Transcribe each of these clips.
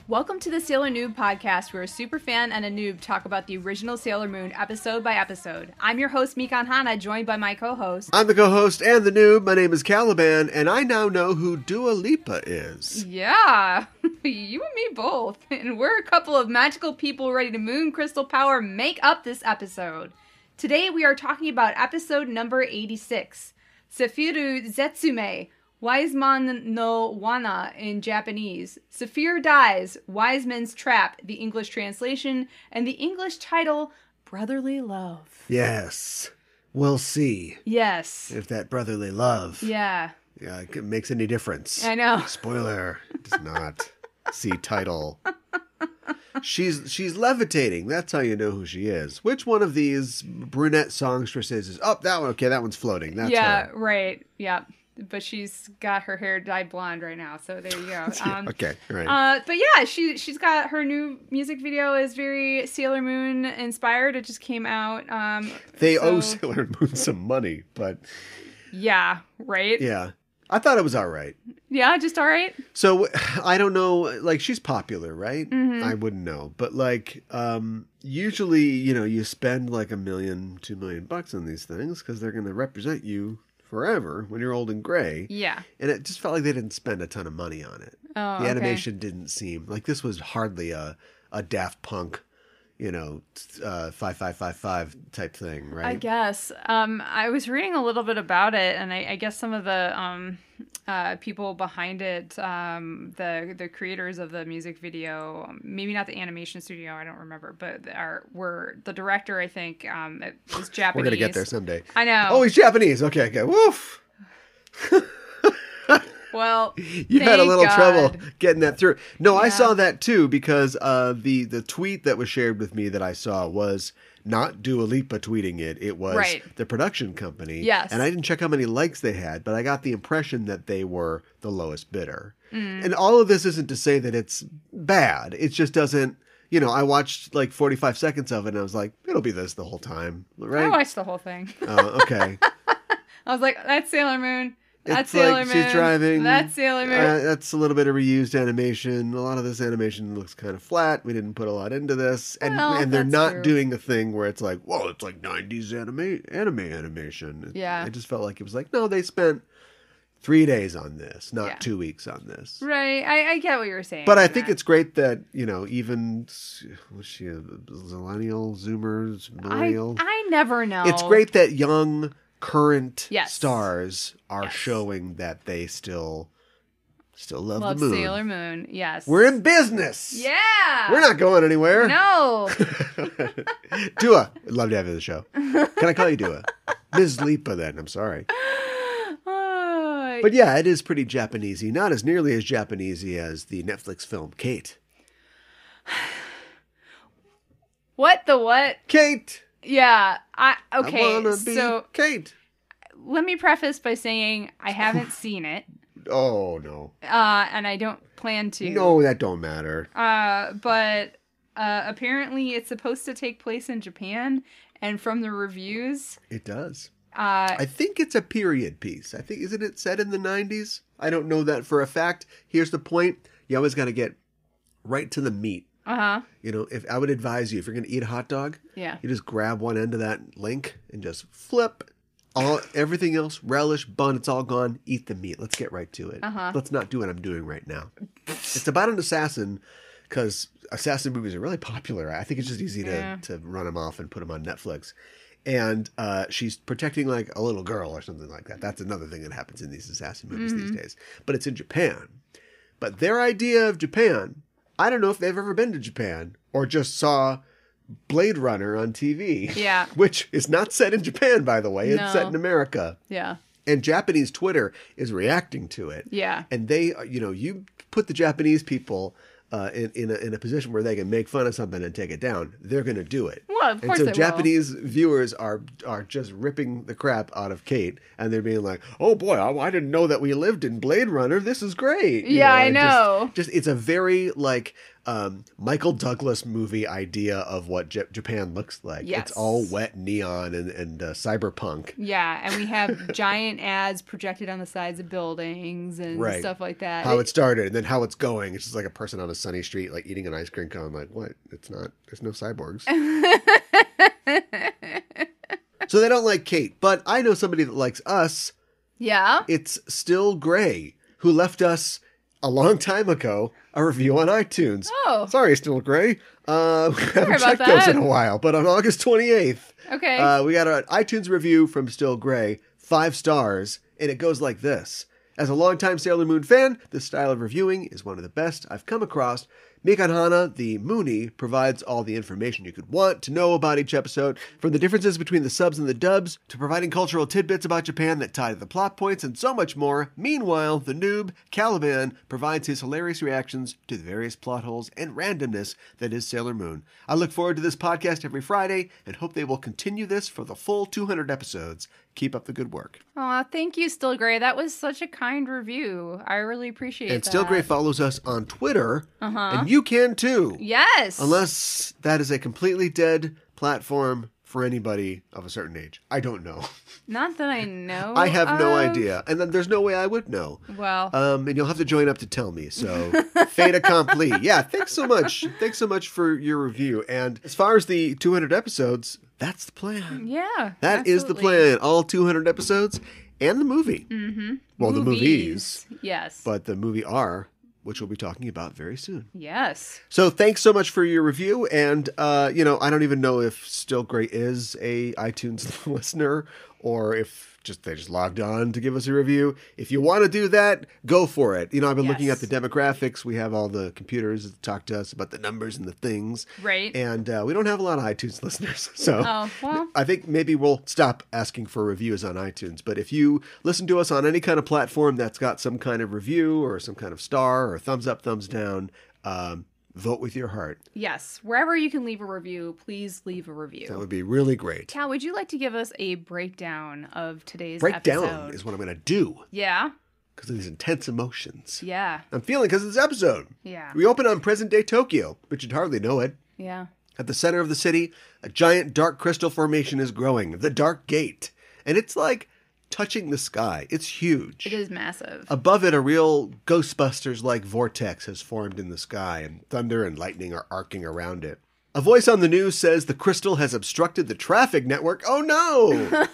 Welcome to the Sailor Noob podcast, where a superfan and a noob talk about the original Sailor Moon episode by episode. I'm your host, Mikan Hana, joined by my co-host. I'm the co-host and the noob. My name is Caliban, and I now know who Dua Lipa is. Yeah, you and me both. And we're a couple of magical people ready to moon crystal power make up this episode. Today we are talking about episode number 86, Saphir Zetsume, Wiseman no Wana in Japanese. Saphir dies, Wiseman's trap, the English translation, and the English title, Brotherly Love. Yes. We'll see. Yes. If that brotherly love makes any difference. I know. Spoiler. Does not. See title. She's levitating. That's how you know who she is. Which one of these brunette songstresses is... Oh, that one. Okay, that one's floating. That's her. Right. Yeah. But she's got her hair dyed blonde right now, so there you go. Okay, right. But yeah, she's got her new music video is very Sailor Moon inspired. It just came out. They owe Sailor Moon some money, but yeah, right. Yeah, I thought it was all right. Yeah, just all right. So I don't know. Like, she's popular, right? Mm-hmm. I wouldn't know, but like, usually, you spend like $1 million, $2 million on these things because they're going to represent you forever when you're old and gray. Yeah. And it just felt like they didn't spend a ton of money on it. Oh, the animation didn't seem like this was hardly a Daft Punk, 5555 type thing, right? I guess. I was reading a little bit about it, and I guess some of the people behind it, the creators of the music video, maybe not the animation studio, I don't remember, but were the director, I think, it was Japanese. We're gonna get there someday. I know. Oh, he's Japanese. Okay. Woof. Well, you had a little trouble getting that through. No, yeah. I saw that too because the tweet that was shared with me that I saw was not Dua Lipa tweeting it. It was the production company. Yes. And I didn't check how many likes they had, but I got the impression that they were the lowest bidder. Mm. And all of this isn't to say that it's bad. It just doesn't, I watched like 45 seconds of it and I was like, it'll be this the whole time, right? I watched the whole thing. Okay. I was like, that's Sailor Moon. That's it's Sailor like Moon. She's driving. That's Sailor Moon. That's a little bit of reused animation. A lot of this animation looks kind of flat. We didn't put a lot into this. And they're not doing a thing where it's like, whoa, it's like 90s anime animation. Yeah. I just felt like it was like, no, they spent 3 days on this, not 2 weeks on this. Right. I get what you were saying. But I think it's great that, even, was she a millennial, Zoomers, millennial? I never know. It's great that young... current yes. stars are showing that they still love the moon. Sailor Moon, yes. We're in business. Yeah. We're not going anywhere. No. Dua, I'd love to have you on the show. Can I call you Dua? Ms. Lipa then, I'm sorry. But yeah, it is pretty Japanesey. Not as nearly as Japanesey as the Netflix film Kate. What the what? Kate! Yeah, I wanna be Kate. Let me preface by saying I haven't seen it. Oh, no. And I don't plan to. No, that don't matter. But apparently it's supposed to take place in Japan, and from the reviews... It does. I think it's a period piece. Isn't it set in the 90s? I don't know that for a fact. Here's the point. You always got to get right to the meat. Uh-huh. If I would advise you, if you're going to eat a hot dog, you just grab one end of that link and just flip everything else, relish, bun, it's all gone. Eat the meat. Let's get right to it. Uh-huh. Let's not do what I'm doing right now. It's about an assassin because assassin movies are really popular. I think it's just easy to run them off and put them on Netflix. And she's protecting like a little girl or something like that. That's another thing that happens in these assassin movies these days. But it's in Japan. But their idea of Japan... I don't know if they've ever been to Japan or just saw Blade Runner on TV. Yeah. Which is not set in Japan, by the way. It's set in America. Yeah. And Japanese Twitter is reacting to it. Yeah. And they, you put the Japanese people in a position where they can make fun of something and take it down, they're going to do it. Well, of course and so they Japanese viewers are just ripping the crap out of Kate, and they're being like, "Oh boy, I didn't know that we lived in Blade Runner. This is great." I know. Just it's a very like Michael Douglas movie idea of what Japan looks like. Yes. It's all wet neon and cyberpunk. Yeah, and we have giant ads projected on the sides of buildings and stuff like that. How it started and then how it's going. It's just like a person on a sunny street like eating an ice cream cone. Like, what? It's not. There's no cyborgs. So they don't like Kate, but I know somebody that likes us. Yeah? It's Still Gray, who left us a long time ago a review on iTunes. Oh. Sorry, Still Gray. We haven't checked that. those in a while, but on August 28th, Okay. we got an iTunes review from Still Gray, 5 stars, and it goes like this. As a longtime Sailor Moon fan, this style of reviewing is one of the best I've come across. Mikan Hana, the Moonie, provides all the information you could want to know about each episode, from the differences between the subs and the dubs, to providing cultural tidbits about Japan that tie to the plot points, and so much more. Meanwhile, the noob, Caliban, provides his hilarious reactions to the various plot holes and randomness that is Sailor Moon. I look forward to this podcast every Friday, and hope they will continue this for the full 200 episodes. Keep up the good work. Aw, thank you, Still Gray. That was such a kind review. I really appreciate that. And Still Gray follows us on Twitter, and you can too. Yes. Unless that is a completely dead platform for anybody of a certain age. I don't know. Not that I know. I have no idea. And then there's no way I would know. Well. And you'll have to join up to tell me. So, fait accompli. Yeah, thanks so much. Thanks so much for your review. And as far as the 200 episodes, that's the plan. Yeah. That is the plan. All 200 episodes and the movie. Mm-hmm. Well, the movies. Yes. But the movie R, which we'll be talking about very soon. Yes. So thanks so much for your review. And, I don't even know if Still Gray is a iTunes listener or if they just logged on to give us a review. If you want to do that, go for it. I've been looking at the demographics. We have all the computers that talk to us about the numbers and the things. Right. And we don't have a lot of iTunes listeners. So I think maybe we'll stop asking for reviews on iTunes. But if you listen to us on any kind of platform that's got some kind of review or some kind of star or thumbs up, thumbs down, vote with your heart. Yes. Wherever you can leave a review, please leave a review. That would be really great. Cal, would you like to give us a breakdown of today's breakdown episode? Is what I'm going to do. Yeah. Because of these intense emotions. Yeah. I'm feeling because of this episode. Yeah. We open on present-day Tokyo, but you'd hardly know it. Yeah. At the center of the city, a giant dark crystal formation is growing, the Dark Gate. And it's like touching the sky. It's huge. It is massive. Above it, a real Ghostbusters-like vortex has formed in the sky, and thunder and lightning are arcing around it. A voice on the news says the crystal has obstructed the traffic network. Oh no!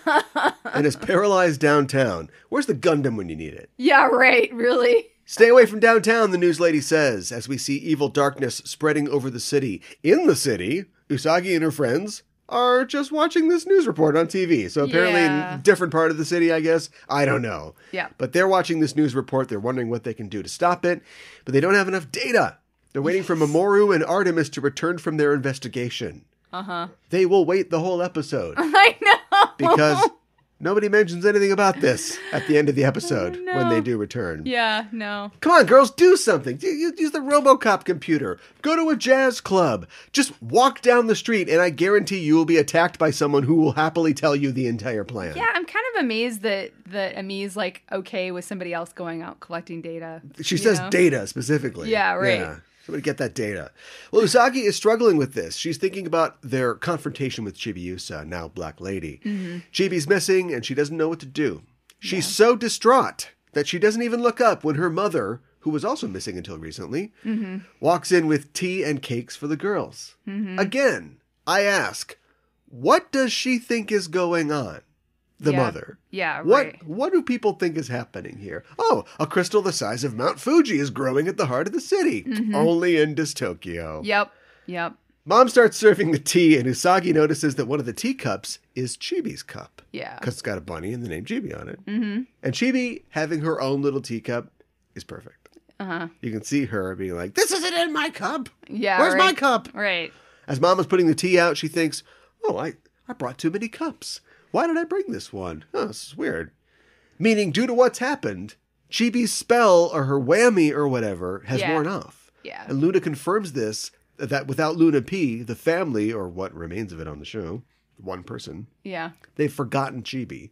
And has paralyzed downtown. Where's the Gundam when you need it? Yeah, right. Really? Stay away from downtown, the news lady says, as we see evil darkness spreading over the city. In the city, Usagi and her friends are just watching this news report on TV. So apparently in a different part of the city, I guess. I don't know. Yeah. But they're watching this news report. They're wondering what they can do to stop it. But they don't have enough data. They're waiting for Mamoru and Artemis to return from their investigation. Uh-huh. They will wait the whole episode. I know. Because nobody mentions anything about this at the end of the episode when they do return. Yeah, no. Come on, girls, do something. Use the RoboCop computer. Go to a jazz club. Just walk down the street, and I guarantee you will be attacked by someone who will happily tell you the entire plan. Yeah, I'm kind of amazed that Ami's like okay with somebody else going out collecting data. She says data specifically. Yeah, right. Yeah. Somebody get that data. Well, Usagi is struggling with this. She's thinking about their confrontation with Chibiusa, now Black Lady. Mm-hmm. Chibi's missing, and she doesn't know what to do. She's so distraught that she doesn't even look up when her mother, who was also missing until recently, walks in with tea and cakes for the girls. Mm-hmm. Again, I ask, what does she think is going on? The mother. Yeah, right. What do people think is happening here? Oh, a crystal the size of Mount Fuji is growing at the heart of the city. Mm-hmm. Only in Tokyo. Yep. Mom starts serving the tea, and Usagi notices that one of the teacups is Chibi's cup. Yeah. Because it's got a bunny and the name Chibi on it. Mm-hmm. And Chibi, having her own little teacup, is perfect. Uh-huh. You can see her being like, this isn't in my cup. Yeah, Where's my cup? Right. As Mom is putting the tea out, she thinks, oh, I brought too many cups. Why did I bring this one? Oh, this is weird. Meaning, due to what's happened, Chibi's spell or her whammy or whatever has worn off. Yeah. And Luna confirms this, that without Luna P, the family, or what remains of it on the show, one person, they've forgotten Chibi.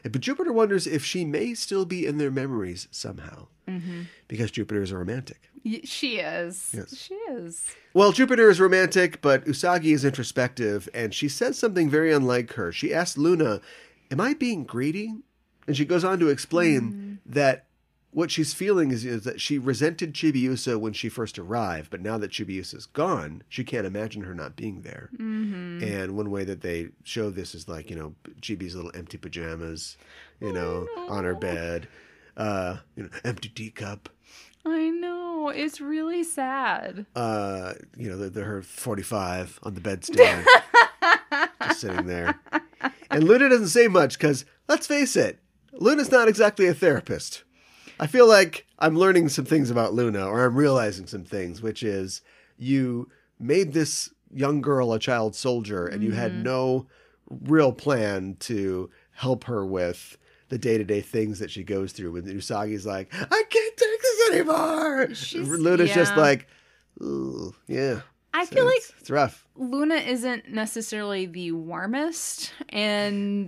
But Jupiter wonders if she may still be in their memories somehow. Mm-hmm. Because Jupiter is a romantic. She is. Yes. She is. Well, Jupiter is romantic, but Usagi is introspective, and she says something very unlike her. She asks Luna, am I being greedy? And she goes on to explain that what she's feeling is that she resented Chibiusa when she first arrived, but now that Chibiusa's gone, she can't imagine her not being there. Mm-hmm. And one way that they show this is like, Chibi's little empty pajamas, on her bed, empty teacup. I know. It's really sad. Her 45 on the bedstand, just sitting there. And Luna doesn't say much because, let's face it, Luna's not exactly a therapist. I feel like I'm learning some things about Luna, or I'm realizing some things, which is you made this young girl a child soldier, and you had no real plan to help her with the day-to-day things that she goes through. When Usagi's like, I can't take this anymore. Luna's just like, ooh, yeah. I feel like it's rough. Luna isn't necessarily the warmest and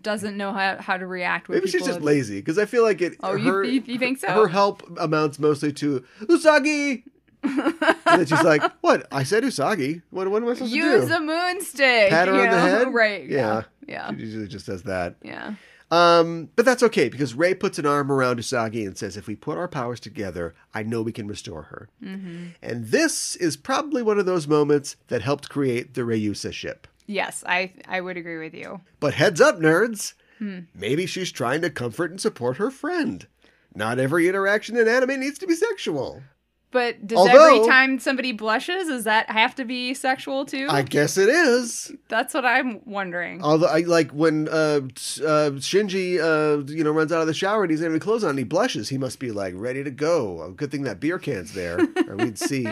doesn't know how to react with Maybe people. She's just lazy, because I feel like it. Oh, you think so? Her help amounts mostly to Usagi. And then she's like, what? I said Usagi. What am I supposed to do? Use the moon stick. Pat her on the head? Right. Yeah. Yeah. She usually just does that. Yeah. But that's okay, because Rei puts an arm around Usagi and says, if we put our powers together, I know we can restore her. Mm-hmm. And this is probably one of those moments that helped create the Reiusa ship. Yes, I would agree with you. But heads up, nerds. Maybe she's trying to comfort and support her friend. Not every interaction in anime needs to be sexual. But every time somebody blushes, does that have to be sexual too? I guess it is. That's what I'm wondering. Although, like when Shinji, runs out of the shower and he's having clothes on and he blushes, he must be like ready to go. Good thing that beer can's there, or we'd see.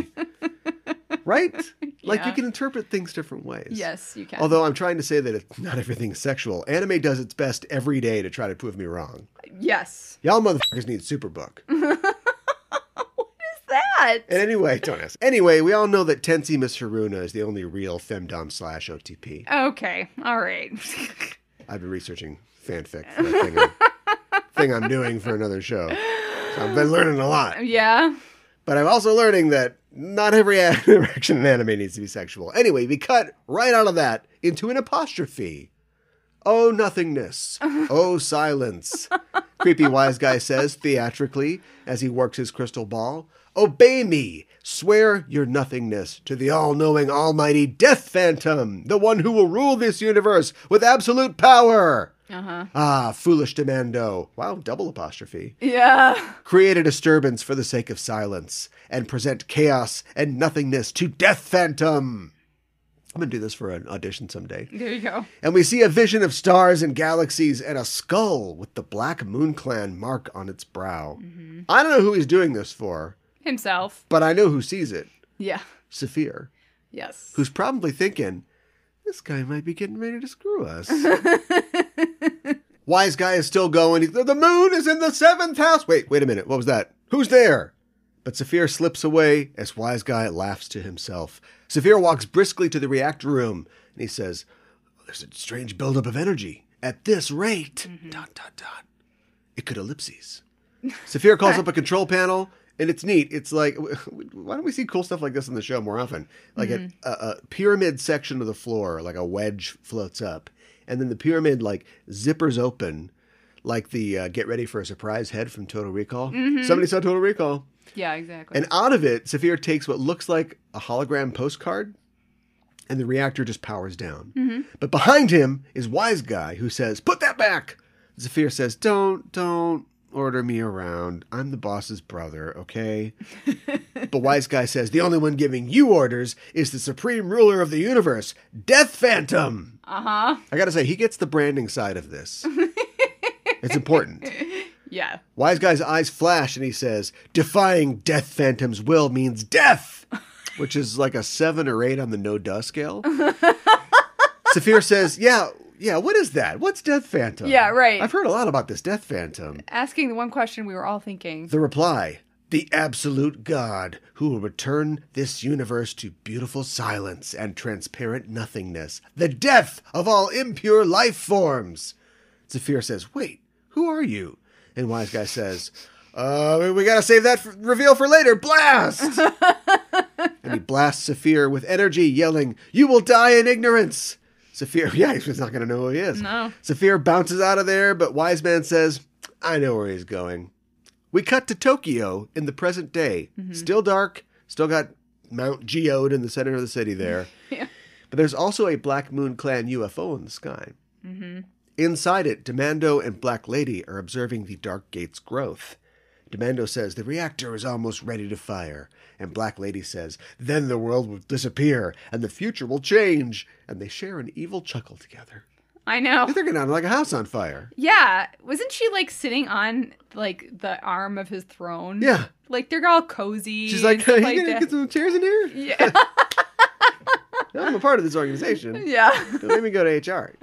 Right? Like you can interpret things different ways. Yes, you can. Although I'm trying to say that not everything is sexual. Anime does its best every day to try to prove me wrong. Yes. Y'all motherfuckers need Superbook. That? And anyway, don't ask. Anyway, we all know that Tensi Miss Haruna is the only real femdom/OTP. Okay, all right. I've been researching fanfic for that thing I'm doing for another show. So I've been learning a lot. Yeah. But I'm also learning that not every interaction in anime needs to be sexual. Anyway, we cut right out of that into an apostrophe. Oh, nothingness. Oh, silence. Creepy wise guy says theatrically as he works his crystal ball. Obey me. Swear your nothingness to the all-knowing, almighty Death Phantom, the one who will rule this universe with absolute power. Uh-huh. Ah, foolish Demando. Wow, double apostrophe. Yeah. Create a disturbance for the sake of silence and present chaos and nothingness to Death Phantom. I'm going to do this for an audition someday. There you go. And we see a vision of stars and galaxies and a skull with the Black Moon Clan mark on its brow. Mm-hmm. I don't know who he's doing this for. Himself. But I know who sees it. Yeah. Saphir. Yes. Who's probably thinking, this guy might be getting ready to screw us. Wise guy is still going. The moon is in the 7th house. Wait a minute. What was that? Who's there? But Saphir slips away as wise guy laughs to himself. Saphir walks briskly to the reactor room and he says, there's a strange buildup of energy. At this rate, ... It could ellipses. Saphir calls up a control panel. And it's neat. It's like, why don't we see cool stuff like this in the show more often? Like a pyramid section of the floor, like a wedge floats up. And then the pyramid like zippers open, like the get ready for a surprise head from Total Recall. Mm-hmm. Somebody saw Total Recall. Yeah, exactly. And out of it, Saphir takes what looks like a hologram postcard. And the reactor just powers down. Mm-hmm. But behind him is Wise Guy who says, put that back. Saphir says, don't order me around. I'm the boss's brother, okay? But Wise Guy says, the only one giving you orders is the supreme ruler of the universe, Death Phantom. Uh-huh. I gotta say, he gets the branding side of this. It's important. Yeah. Wise Guy's eyes flash and he says, defying Death Phantom's will means death, which is like a 7 or 8 on the no-duh scale. Saphir says, yeah, what is that? What's Death Phantom? Yeah, right. I've heard a lot about this Death Phantom. Asking the one question we were all thinking. The reply, The absolute God who will return this universe to beautiful silence and transparent nothingness. The death of all impure life forms. Saphir says, wait, who are you? And Wise Guy says, we gotta save that reveal for later. Blast! And he blasts Saphir with energy, yelling, you will die in ignorance. Saphir, he's not gonna know who he is. No. Saphir bounces out of there, but Wiseman says, I know where he's going. We cut to Tokyo in the present day. Mm-hmm. Still dark. Still got Mount Geode in the center of the city there. Yeah. But there's also a Black Moon Clan UFO in the sky. Mm-hmm. Inside it, Demando and Black Lady are observing the Dark Gate's growth. Demando says the reactor is almost ready to fire. And Black Lady says, then the world will disappear and the future will change. And they share an evil chuckle together. I know. They're going on like a house on fire. Yeah. Wasn't she like sitting on like the arm of his throne? Yeah. Like they're all cozy. She's like, you like gonna get some chairs in here? Yeah. I'm a part of this organization. Yeah. Don't let me go to HR.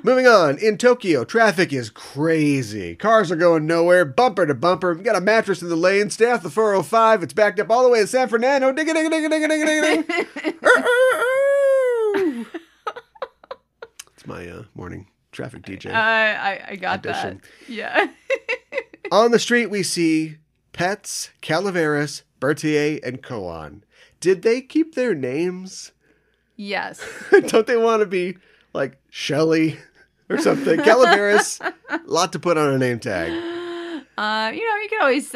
Moving on. In Tokyo, traffic is crazy. Cars are going nowhere, bumper to bumper. We got a mattress in the lane. Stay off the 405. It's backed up all the way to San Fernando. Ding, ding, ding, ding, ding, ding, ding. It's my morning traffic DJ. I got audition. that. Yeah. On the street, we see Pets, Calaveras, Berthier, and Kōhī. Did they keep their names? Yes. Don't they want to be like Shelley or something? Calaveras, a lot to put on a name tag. You can always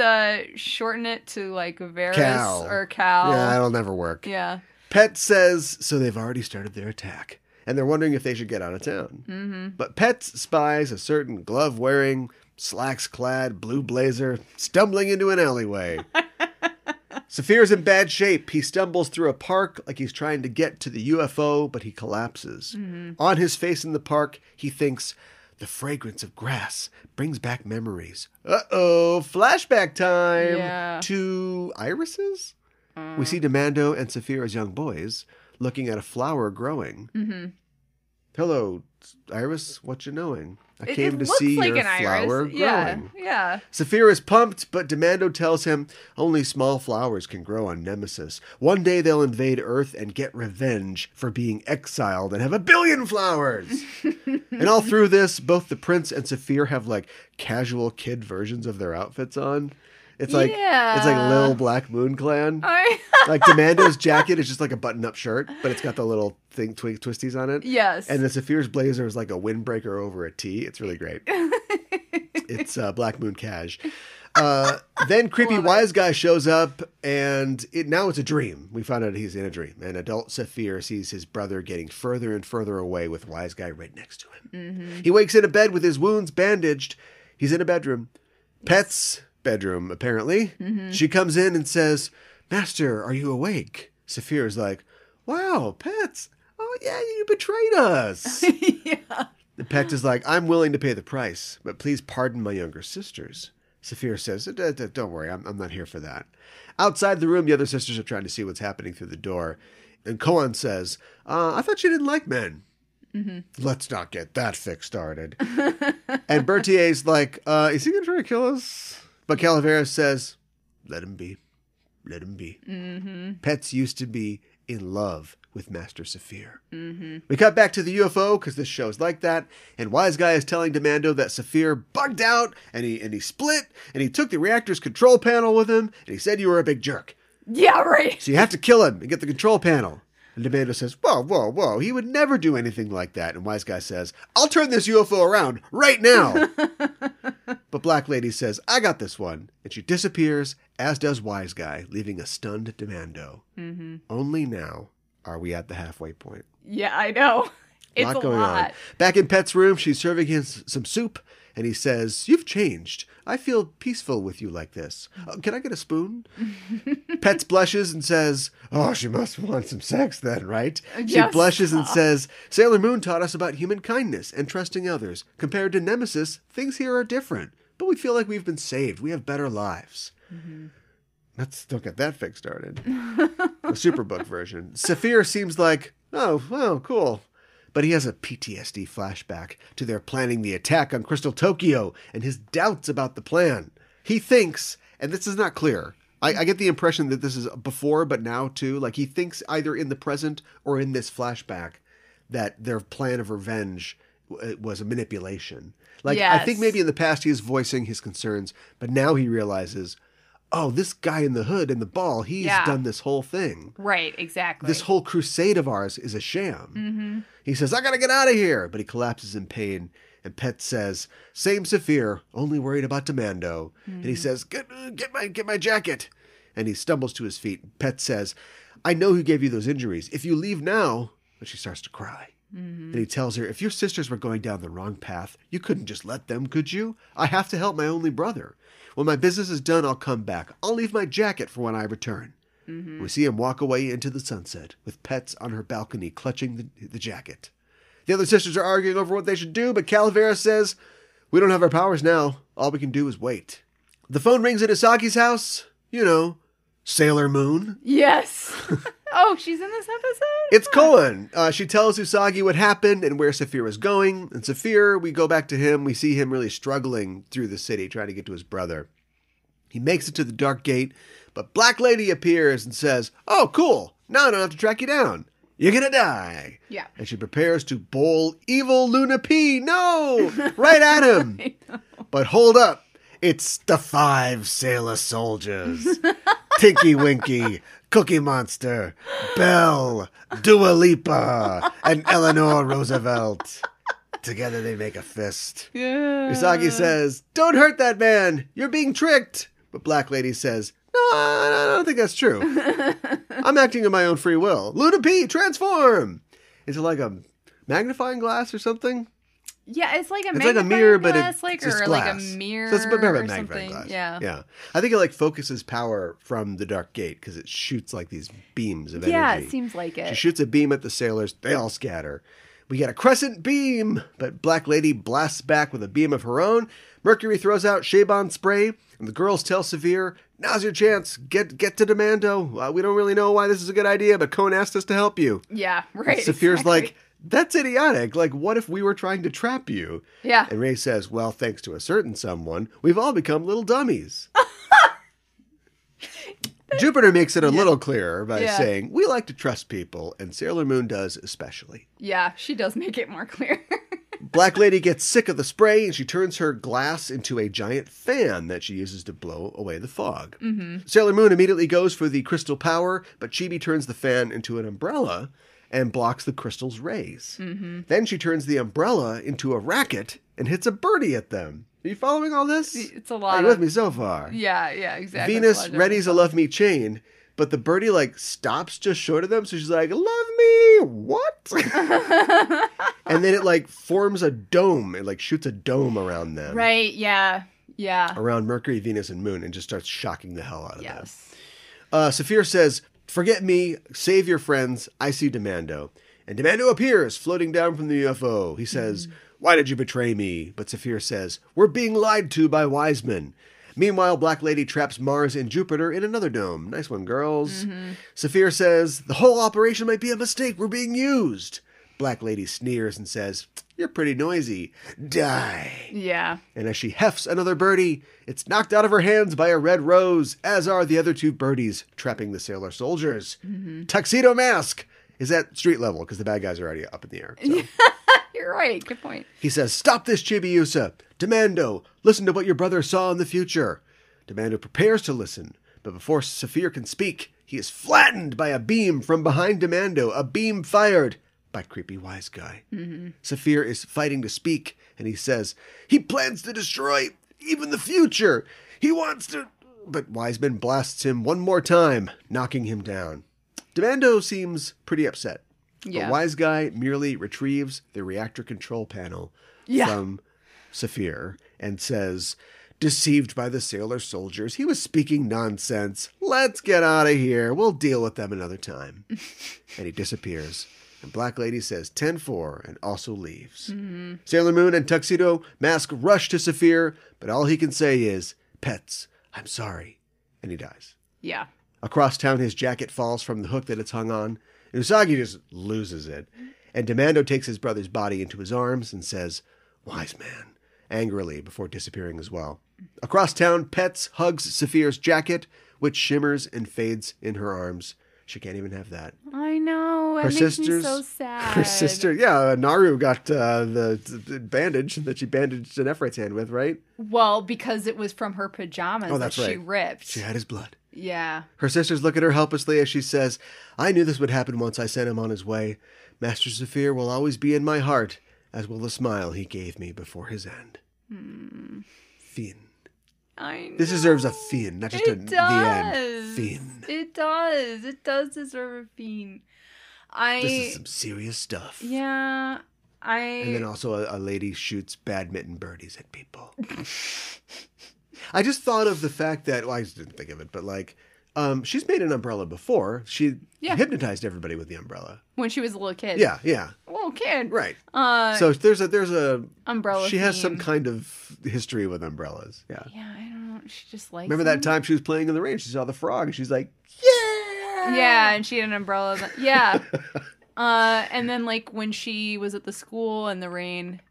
shorten it to like Varys Cal. or Cal. Yeah, that'll never work. Yeah. Pet says, so they've already started their attack, and they're wondering if they should get out of town. Mm-hmm. But Pet spies a certain glove-wearing, slacks-clad blue blazer stumbling into an alleyway. Saphir's in bad shape. He stumbles through a park like he's trying to get to the UFO, but he collapses. Mm-hmm. On his face in the park, he thinks, the fragrance of grass brings back memories. Uh-oh, flashback time to irises? We see Demando and Saphir as young boys looking at a flower growing. Mm-hmm. Hello, Iris, what you knowing? I came to see like your flower growing. Yeah. Saphir is pumped, but Demando tells him only small flowers can grow on Nemesis. One day they'll invade Earth and get revenge for being exiled and have 1 billion flowers. And all through this, both the prince and Saphir have like casual kid versions of their outfits on. It's like Lil Black Moon Clan. Like Demando's jacket is just like a button-up shirt, but it's got the little thing twisties on it. Yes. And the Saphir's blazer is like a windbreaker over a tee. It's really great. It's Black Moon Cash. Then creepy wise guy shows up, and now it's a dream. We found out he's in a dream. And adult Saphir sees his brother getting further and further away with wise guy right next to him. Mm-hmm. He wakes in a bed with his wounds bandaged. He's in a bedroom. Pet's bedroom, apparently. Mm-hmm. She comes in and says, Master, are you awake? Saphir's like, wow, Pets. Oh, yeah, you betrayed us. Yeah. The Pet is like, I'm willing to pay the price, but please pardon my younger sisters. Saphir says, don't worry, I'm not here for that. Outside the room, the other sisters are trying to see what's happening through the door. And Kōhī says, I thought you didn't like men. Mm-hmm. Let's not get that fic started. And Berthier's like, is he going to try to kill us? But Calaveras says, let him be. Let him be. Mm-hmm. Pets used to be in love with Master Saphir. Mm-hmm. We cut back to the UFO because this show's like that. And Wise Guy is telling Demando that Saphir bugged out and he split and he took the reactor's control panel with him and he said you were a big jerk. Yeah, right. So you have to kill him and get the control panel. And Demando says, whoa, he would never do anything like that. And Wise Guy says, I'll turn this UFO around right now. But Black Lady says, I got this one. And she disappears, as does Wise Guy, leaving a stunned Demando. Mm-hmm. Only now are we at the halfway point. Yeah, I know. It's a lot going on. Back in Pet's room, she's serving him some soup. And he says, you've changed. I feel peaceful with you like this. Can I get a spoon? Pets blushes and says, oh, she must want some sex then, right? Yes. She blushes and says, Sailor Moon taught us about human kindness and trusting others. Compared to Nemesis, things here are different. But we feel like we've been saved. We have better lives. Mm-hmm. Let's don't get that fic started. The Superbook version. Saphir seems like, oh, well, cool. But he has a PTSD flashback to their planning the attack on Crystal Tokyo and his doubts about the plan. He thinks, and this is not clear, I get the impression that this is before, but now too. Like he thinks either in the present or in this flashback that their plan of revenge was a manipulation. Like I think maybe in the past he is voicing his concerns, but now he realizes, oh, this guy in the hood and the ball, he's done this whole thing. Right, exactly. This whole crusade of ours is a sham. Mm-hmm. He says, I gotta get out of here, but he collapses in pain. And Pet says, same Saphir, only worried about Demando. And he says, get my jacket. And he stumbles to his feet. Pet says, I know who gave you those injuries. If you leave now... But she starts to cry. And he tells her, if your sisters were going down the wrong path, you couldn't just let them, could you? I have to help my only brother. When my business is done, I'll come back. I'll leave my jacket for when I return. We see him walk away into the sunset, with Pets on her balcony clutching the jacket. The other sisters are arguing over what they should do, but Calavera says, we don't have our powers now. All we can do is wait. The phone rings at Usagi's house. You know, Sailor Moon. Yes. Oh, she's in this episode? It's Kōhī. She tells Usagi what happened and where Saphir was going. And Saphir, we go back to him. We see him really struggling through the city, trying to get to his brother. He makes it to the Dark Gate, but Black Lady appears and says, oh, cool. Now I don't have to track you down. You're gonna die. Yeah. And she prepares to bowl evil Luna P. No! Right at him. But hold up. It's the 5 sailor soldiers. Tinky Winky, Cookie Monster, Belle, Dua Lipa, and Eleanor Roosevelt. Together they make a fist. Yeah. Usagi says, don't hurt that man. You're being tricked. But Black Lady says, no, I don't think that's true. I'm acting on my own free will. Luna P, transform! Is it like a magnifying glass or something? Yeah, it's like a mirror, but glass, it's just glass. Like a mirror. So it's a bit of a or magnifying something. glass. Yeah. I think it like focuses power from the Dark Gate because it shoots like these beams of energy. Yeah, it seems like it. She shoots a beam at the sailors. They all scatter. We get a crescent beam, but Black Lady blasts back with a beam of her own. Mercury throws out Shaban spray, and the girls tell Saphir, now's your chance. Get to Demando. We don't really know why this is a good idea, but Kōhī asked us to help you. Yeah, right. And Saphir's like, that's idiotic. Like, what if we were trying to trap you? Yeah. And Ray says, well, thanks to a certain someone, we've all become little dummies. Jupiter makes it a little clearer by saying, we like to trust people, and Sailor Moon does especially. Yeah, she does make it more clear. Black Lady gets sick of the spray, and she turns her glass into a giant fan that she uses to blow away the fog. Mm-hmm. Sailor Moon immediately goes for the crystal power, but Chibi turns the fan into an umbrella and blocks the crystal's rays. Mm-hmm. Then she turns the umbrella into a racket and hits a birdie at them. Are you following all this? It's a lot. Are you with me so far? Yeah, exactly. Venus readies a love me chain, but the birdie like stops just short of them, so she's like, love me, what? And then it like forms a dome. It like shoots a dome around them. Right, yeah. Around Mercury, Venus, and Moon, and just starts shocking the hell out of them. Saphir says, forget me, save your friends, I see Demando. And Demando appears, floating down from the UFO. He says, why did you betray me? But Saphir says, we're being lied to by Wiseman. Meanwhile, Black Lady traps Mars and Jupiter in another dome. Nice one, girls. Mm-hmm. Saphir says, the whole operation might be a mistake. We're being used. Black Lady sneers and says, you're pretty noisy. Die. Yeah. And as she hefts another birdie, it's knocked out of her hands by a red rose, as are the other 2 birdies trapping the sailor soldiers. Mm-hmm. Tuxedo Mask is at street level because the bad guys are already up in the air. So. You're right. Good point. He says, stop this, Chibiusa. Demando, listen to what your brother saw in the future. Demando prepares to listen, but before Saphir can speak, he is flattened by a beam from behind Demando, a beam fired by Creepy Wise Guy. Mm-hmm. Saphir is fighting to speak, and he says, he plans to destroy even the future. He wants to... But Wiseman blasts him one more time, knocking him down. Demando seems pretty upset. Yeah. The Wise Guy merely retrieves the reactor control panel from Saphir and says, deceived by the sailor soldiers, he was speaking nonsense. Let's get out of here. We'll deal with them another time. And he disappears. And Black Lady says 10-4 and also leaves. Mm-hmm. Sailor Moon and Tuxedo Mask rush to Saphir, but all he can say is, pets, I'm sorry. And he dies. Yeah. Across town, his jacket falls from the hook that it's hung on. And Usagi just loses it. And Demando takes his brother's body into his arms and says, wise man, angrily before disappearing as well. Across town, Pets hugs Saphir's jacket, which shimmers and fades in her arms. She can't even have that. I know. It makes me so sad. Her sister, yeah, Naru got the bandage that she bandaged Nephrite's hand with, right? Well, because it was from her pajamas that she ripped. She had his blood. Yeah. Her sisters look at her helplessly as she says, I knew this would happen once I sent him on his way. Master Saphir will always be in my heart, as will the smile he gave me before his end. Fin. I know. This deserves a fin, not just the end. Fin. It does. It does deserve a fin. This is some serious stuff. Yeah. And then also a lady shoots badminton birdies at people. I just thought of the fact that, well, I just didn't think of it, but like, she's made an umbrella before. She hypnotized everybody with the umbrella. When she was a little kid. Yeah. A little kid. Right. So there's a umbrella She has some theme. kind of history with umbrellas. Yeah. Yeah, I don't know. She just likes Remember that time she was playing in the rain? She saw the frog and she's like, yeah! Yeah, and she had an umbrella. Yeah. And then like when she was at the school in the rain,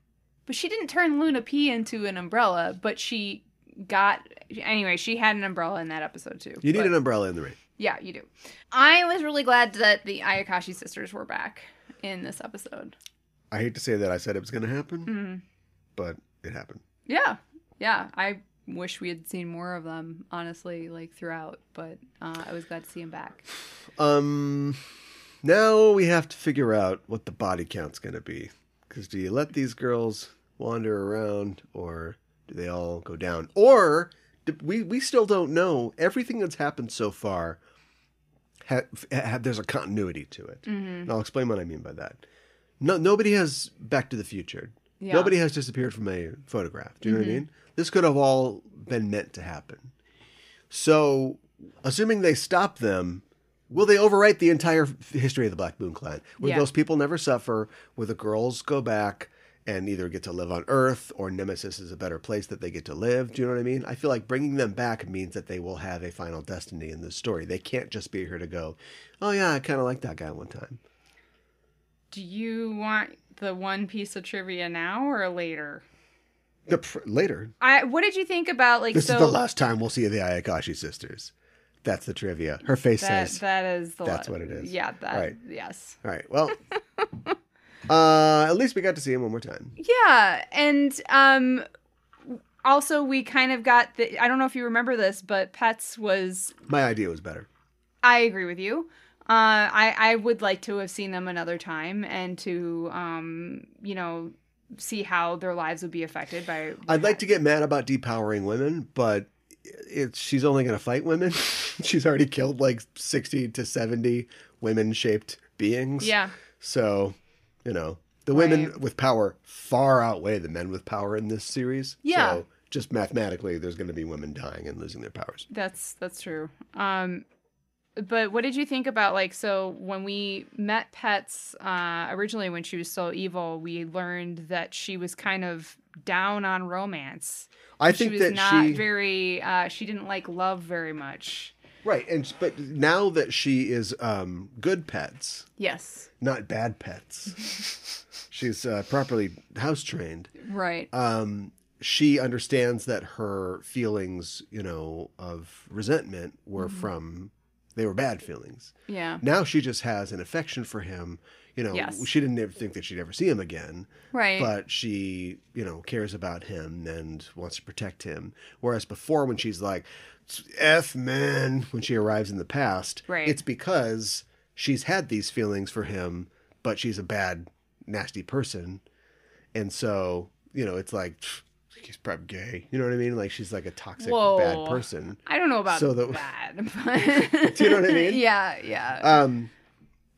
but she didn't turn Luna P into an umbrella, but she had an umbrella in that episode too. You need an umbrella in the rain. Yeah, you do. I was really glad that the Ayakashi sisters were back in this episode. I hate to say that I said it was going to happen, but it happened. Yeah. I wish we had seen more of them, honestly, like throughout, but I was glad to see them back. Now we have to figure out what the body count's going to be. Because do you let these girls wander around, or do they all go down? Or we still don't know. Everything that's happened so far, there's a continuity to it. And I'll explain what I mean by that. Nobody has Back to the Future. Yeah. Nobody has disappeared from a photograph. Do you know what I mean? This could have all been meant to happen. So, assuming they stop them, will they overwrite the entire history of the Black Moon Clan? Will those people never suffer? Will the girls go back and either get to live on Earth, or Nemesis is a better place that they get to live? Do you know what I mean? I feel like bringing them back means that they will have a final destiny in this story. They can't just be here to go, oh yeah, I kind of like that guy one time. Do you want the one piece of trivia now or later? Later. What did you think about like? This is the last time we'll see the Ayakashi sisters. That's the trivia. Her face says that is the. That's what it is. Yeah. Right. Yes. All right. Well. At least we got to see him one more time. Yeah, and also we kind of got I don't know if you remember this, but Pets was. My idea was better. I agree with you. I would like to have seen them another time and to see how their lives would be affected by. I'd like to get mad about depowering women, but she's only going to fight women. She's already killed like 60 to 70 women-shaped beings. Yeah. So, the women with power far outweigh the men with power in this series. Yeah. So just mathematically, there's going to be women dying and losing their powers. That's true. But what did you think about, like, so when we met Pets originally when she was so evil, we learned that she was kind of down on romance. I think she was that not very, she didn't like love very much. Right, but now that she is good pets, yes, not bad pets, she's properly house trained. Right. She understands that her feelings, of resentment were they were bad feelings. Yeah. Now she just has an affection for him. Yes. She didn't ever think that she'd ever see him again. Right. But she, cares about him and wants to protect him. Whereas before, when she's like, F man, when she arrives in the past, right. It's because she's had these feelings for him, but she's a bad, nasty person. And so, it's like, he's probably gay. You know what I mean? Like, she's like a toxic, bad person. I don't know about bad. But... Do you know what I mean? Yeah.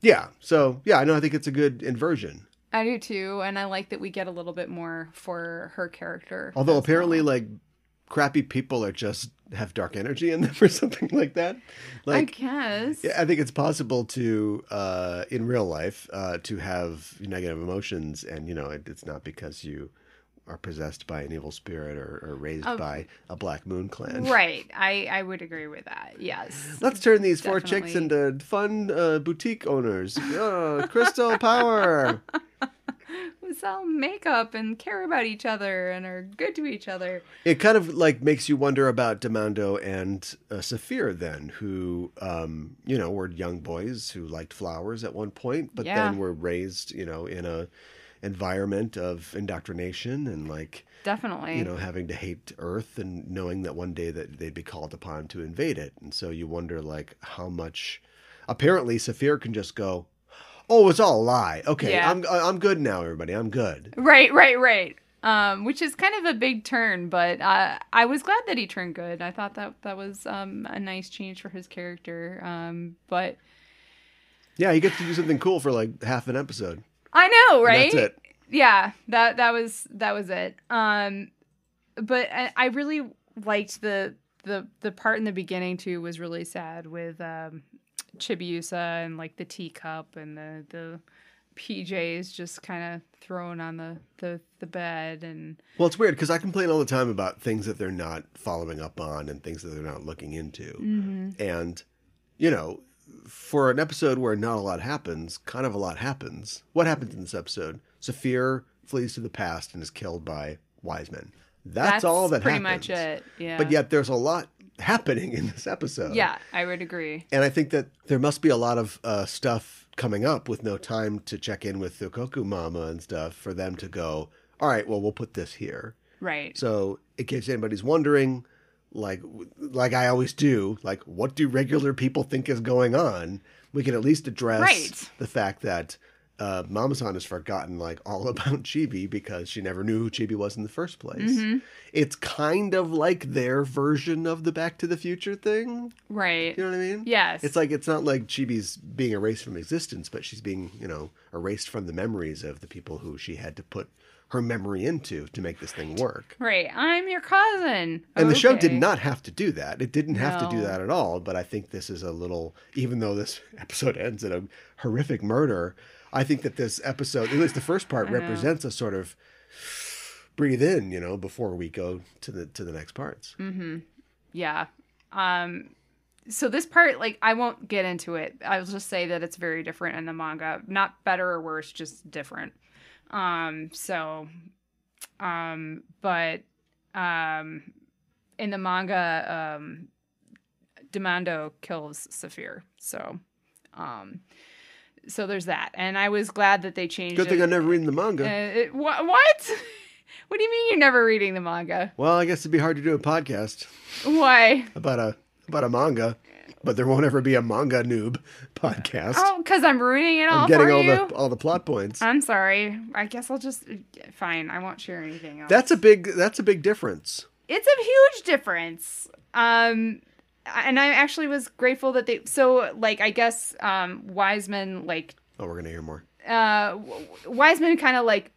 Yeah. So, yeah, I think it's a good inversion. I do too. And I like that we get a little bit more for her character. Although apparently, like, crappy people have dark energy in them or something like that. Like, I guess. I think it's possible to, in real life, to have negative emotions. And, it's not because you are possessed by an evil spirit or raised by a Black Moon Clan. Right. I would agree with that. Yes. Let's turn these four chicks into fun boutique owners. Oh, crystal power. sell makeup and care about each other and are good to each other. It kind of like makes you wonder about Demando and Saphir then, who, were young boys who liked flowers at one point, but then were raised, in a environment of indoctrination and like... Definitely. Having to hate Earth and knowing that one day that they'd be called upon to invade it. And so you wonder, like, how much... Apparently, Saphir can just go, oh, it's all a lie. Okay, I'm good now, everybody. I'm good. Right. Which is kind of a big turn, but I was glad that he turned good. I thought that was a nice change for his character. But... Yeah, he gets to do something cool for, like, half an episode. I know, right? And that's it. Yeah, that was it. But I really liked the part in the beginning too. Was really sad with Chibiusa and like the teacup and the PJs just kind of thrown on the bed. And well, it's weird because I complain all the time about things that they're not following up on and things that they're not looking into. Mm-hmm. And for an episode where not a lot happens, kind of a lot happens. What happens in this episode? Saphir flees to the past and is killed by Wiseman. That's all that pretty happens. Much it. Yeah. But yet there's a lot happening in this episode. Yeah, I would agree. And I think that there must be a lot of stuff coming up with no time to check in with the Koku Mama and stuff for them to go, all right, well, we'll put this here. Right. So in case anybody's wondering, like I always do, like, what do regular people think is going on? We can at least address the fact that Mama-san has forgotten like all about Chibi because she never knew who Chibi was in the first place. Mm-hmm. It's kind of like their version of the Back to the Future thing. Right. You know what I mean? Yes. It's like, it's not like Chibi's being erased from existence, but she's being, erased from the memories of the people who she had to put her memory into to make this thing work. Right. I'm your cousin. And the show did not have to do that. It didn't have to do that at all. But I think this is a little, even though this episode ends in a horrific murder, I think that this episode, at least the first part, represents a sort of breathe in, before we go to the next parts. Mm-hmm. Yeah. So this part, like, I won't get into it. I'll just say that it's very different in the manga. Not better or worse, just different. But in the manga, Demando kills Saphir. So there's that. And I was glad that they changed Good thing I never read the manga. What? What do you mean you're never reading the manga? Well, I guess it'd be hard to do a podcast. Why? About a manga. But there won't ever be a manga noob podcast. Oh, because I'm ruining it all for you? I'm getting all the plot points. I'm sorry. I guess I'll just... Fine, I won't share anything else. That's a big difference. It's a huge difference. And I actually was grateful that they... So, like, I guess Wiseman, like... Oh, we're going to hear more. Wiseman kind of, like,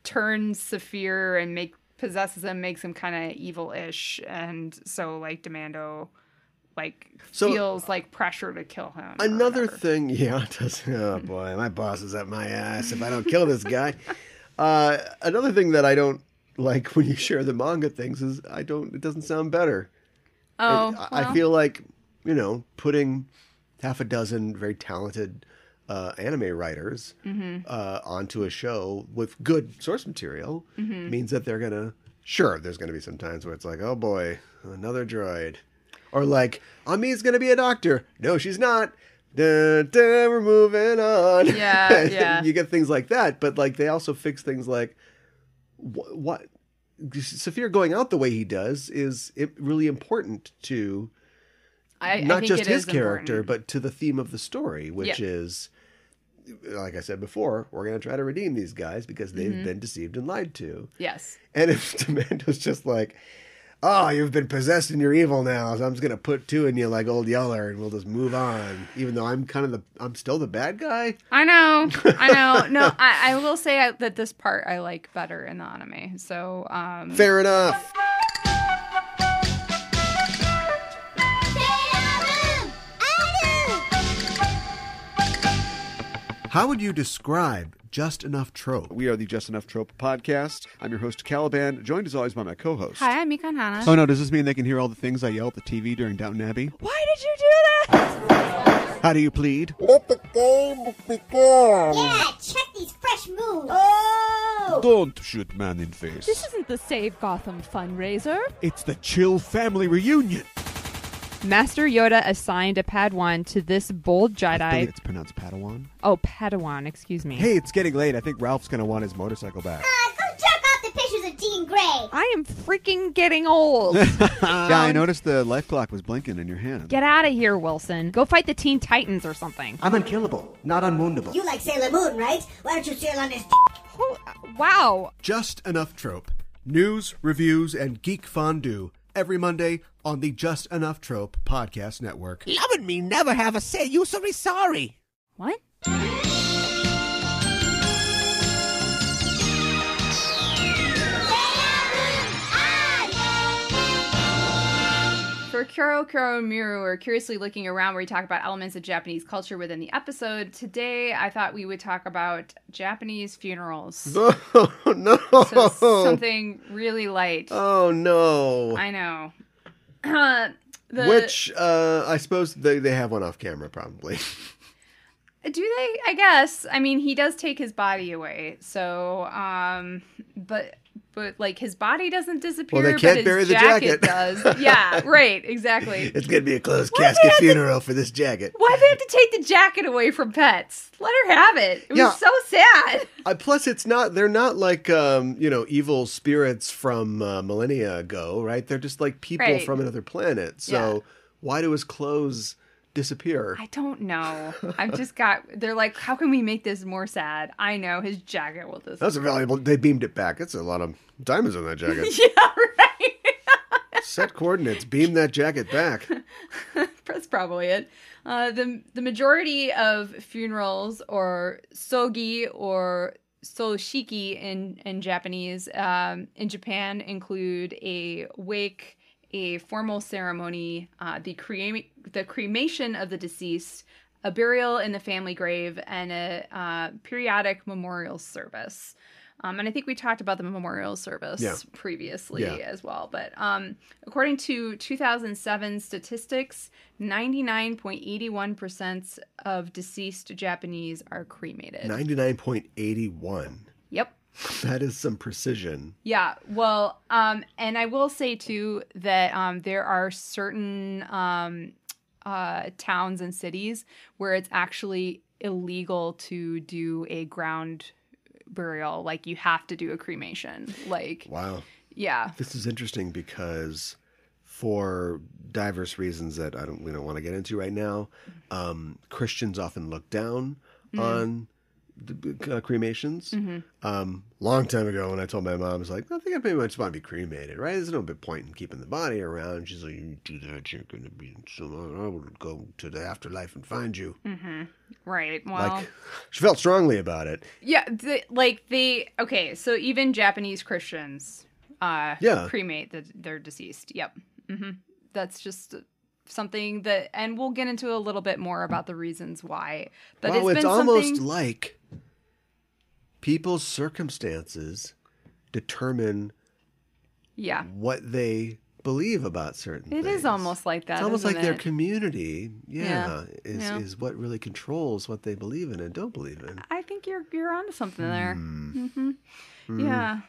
turns Saphir and possesses him, makes him kind of evil-ish. And so, like, Demando... feels like pressure to kill him. Another thing, it does. Oh boy, my boss is at my ass if I don't kill this guy. Another thing that I don't like when you share the manga things is it doesn't sound better. I feel like, putting half a dozen very talented anime writers onto a show with good source material means that they're gonna, there's gonna be some times where it's like, oh boy, another droid. Or like, Ami's going to be a doctor. No, she's not. We're moving on. Yeah. You get things like that. But like, they also fix things like, what Saphir going out the way he does is really important to not just his character, but to the theme of the story, which is, like I said before, we're going to try to redeem these guys because they've been deceived and lied to. Yes. And if Demando's just like, oh, you've been possessed and you're evil now, so I'm just going to put two in you like Old Yeller and we'll just move on. Even though I'm still the bad guy. I know. No, I will say that this part I like better in the anime. So, fair enough. How would you describe Just Enough Trope? We are the Just Enough Trope podcast. I'm your host, Caliban, joined as always by my co-host. Hi, I'm Mikan Hana. Oh no, does this mean they can hear all the things I yell at the TV during Downton Abbey? Why did you do that? How do you plead? Let the game begin. Yeah, check these fresh fresh moon. Oh! Don't shoot man in face. This isn't the Save Gotham fundraiser. It's the Chill Family Reunion. Master Yoda assigned a Padawan to this bold Jedi. I believe it's pronounced Padawan. Oh, Padawan, excuse me. Hey, it's getting late. I think Ralph's going to want his motorcycle back. Go jerk off the pictures of Jean Grey. I am freaking getting old. Yeah, I noticed the life clock was blinking in your hand. Get out of here, Wilson. Go fight the Teen Titans or something. I'm unkillable, not unwoundable. You like Sailor Moon, right? Why don't you sail on his Oh, wow. Just Enough Trope. News, reviews, and geek fondue. Every Monday on the Just Enough Trope Podcast Network. Loving me never have a say you so sorry. What? For Kuro Kuro Miru, we're curiously looking around where we talk about elements of Japanese culture within the episode. Today, I thought we would talk about Japanese funerals. Oh, no. So something really light. Oh, no. I know. Which, I suppose they have one off camera, probably. Do they? I guess. I mean, he does take his body away. So, but like his body doesn't disappear. Well, they can't but bury his the jacket. does. Yeah, right. Exactly. It's going to be a closed casket funeral for this jacket. Why'd they have to take the jacket away from Pets? Let her have it. It was so sad. Plus, they're not like, evil spirits from millennia ago, right? They're just like people from another planet. So why do his clothes disappear? I don't know. They're like, how can we make this more sad? I know, his jacket will disappear. That's valuable. They beamed it back. It's a lot of diamonds on that jacket. Yeah, right. Set coordinates. Beam that jacket back. That's probably it. The majority of funerals, or sogi or soshiki in Japanese, in Japan include a wake, a formal ceremony, the cremation of the deceased, a burial in the family grave, and a periodic memorial service. And I think we talked about the memorial service previously as well. But according to 2007 statistics, 99.81% of deceased Japanese are cremated. 99.81. Yep. That is some precision. Yeah, well, and I will say, too, that there are certain towns and cities where it's actually illegal to do a ground burial. Like, you have to do a cremation. Like, wow. Yeah. This is interesting because for diverse reasons that we don't want to get into right now, Christians often look down on cremations. Long time ago when I told my mom, I was like, I think I maybe just want to be cremated, right? There's no big point in keeping the body around. She's like, you do that, you're going to be so I will go to the afterlife and find you. Right. Well, like, she felt strongly about it. Yeah. Okay, so even Japanese Christians cremate their deceased. Yep. That's just something that, and we'll get into a little bit more about the reasons why. But it's almost like people's circumstances determine what they believe about certain things. It is almost like that. It's almost isn't like their it? community, is what really controls what they believe in and don't believe in. I think you're onto something there. Yeah.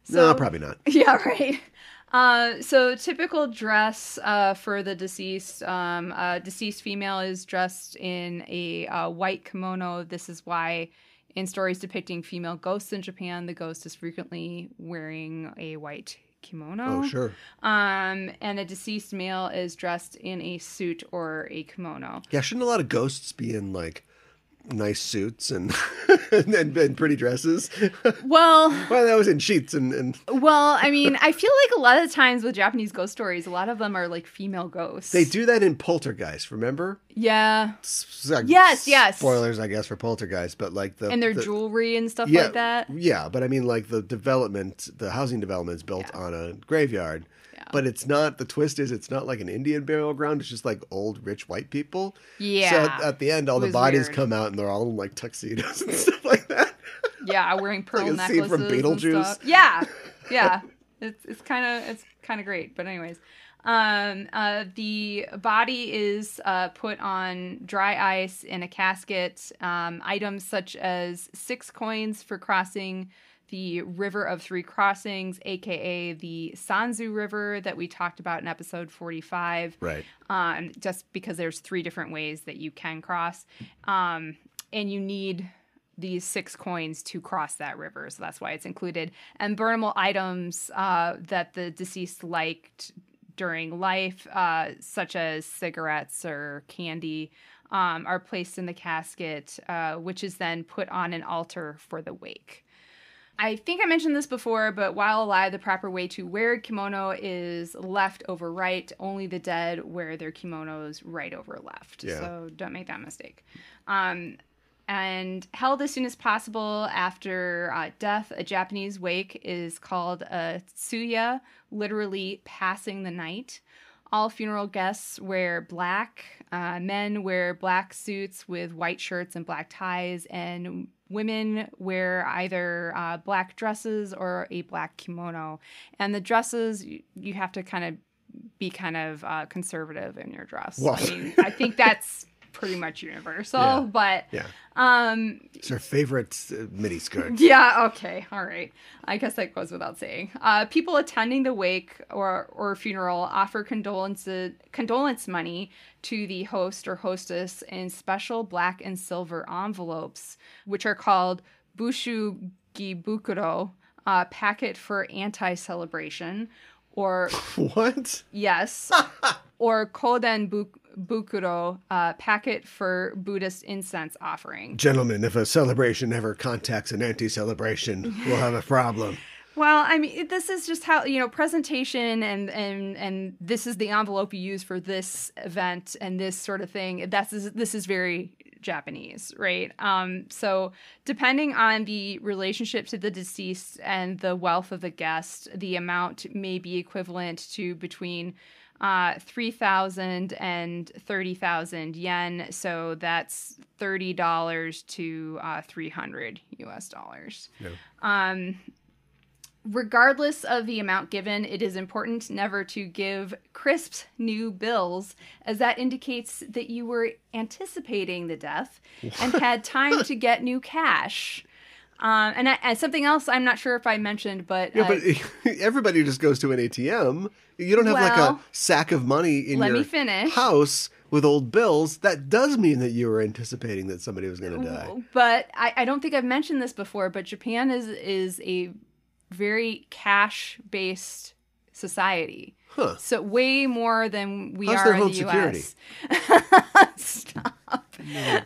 No, probably not. Yeah, right. So typical dress for the deceased. Deceased female is dressed in a white kimono. This is why in stories depicting female ghosts in Japan, the ghost is frequently wearing a white kimono. Oh, sure. And a deceased male is dressed in a suit or a kimono. Yeah, shouldn't a lot of ghosts be in like nice suits and and pretty dresses? Well, that was in sheets and well, I mean, I feel like a lot of the times with Japanese ghost stories, a lot of them are like female ghosts. They do that in Poltergeist, remember? Yeah. Like, yes. Spoilers, I guess, for Poltergeist, but like and their jewelry and stuff like that. Yeah, but I mean, like the housing development is built on a graveyard. But it's not, the twist is it's not like an Indian burial ground. It's just like old, rich white people. Yeah. So at the end, all the bodies come out and they're all in like tuxedos and stuff like that. Yeah, wearing pearl like necklaces. Scene from Beetlejuice. Yeah. It's kind of great. But anyways, The body is put on dry ice in a casket. Items such as 6 coins for crossing the River of Three Crossings, aka the Sanzu River that we talked about in episode 45. Right. Just because there's 3 different ways that you can cross. And you need these 6 coins to cross that river, so that's why it's included. And burnable items that the deceased liked during life, such as cigarettes or candy, are placed in the casket, which is then put on an altar for the wake. I think I mentioned this before, but while alive, the proper way to wear a kimono is left over right. Only the dead wear their kimonos right over left. Yeah. So don't make that mistake. And held as soon as possible after death, a Japanese wake is called a tsuya, literally passing the night. All funeral guests wear black. Men wear black suits with white shirts and black ties, and women wear either black dresses or a black kimono. And the dresses, you have to be conservative in your dress. Well. I mean, I think that's pretty much universal, but it's her favorite mini skirt. yeah, okay, all right. I guess that goes without saying. People attending the wake or funeral offer condolence money to the host or hostess in special black and silver envelopes, which are called bushu gibukuro, packet for anti-celebration, or What? yes, or koden bukuro, packet for Buddhist incense offering. Gentlemen, if a celebration ever contacts an anti-celebration, we'll have a problem. Well, I mean, this is just how, presentation and this is the envelope you use for this event and this sort of thing. This is very Japanese, right? So depending on the relationship to the deceased and the wealth of the guest, the amount may be equivalent to between 3,000 and 30,000 yen. So that's $30 to $300 US. Yeah. Regardless of the amount given, it is important never to give crisp new bills, as that indicates that you were anticipating the death and had time to get new cash. And something else I'm not sure if I mentioned, but... but everybody just goes to an ATM. You don't have like a sack of money in your house with old bills. That does mean that you were anticipating that somebody was going to die. But I don't think I've mentioned this before, but Japan is a very cash-based society. Huh. So way more than we How's are their in home the security? US. Stop.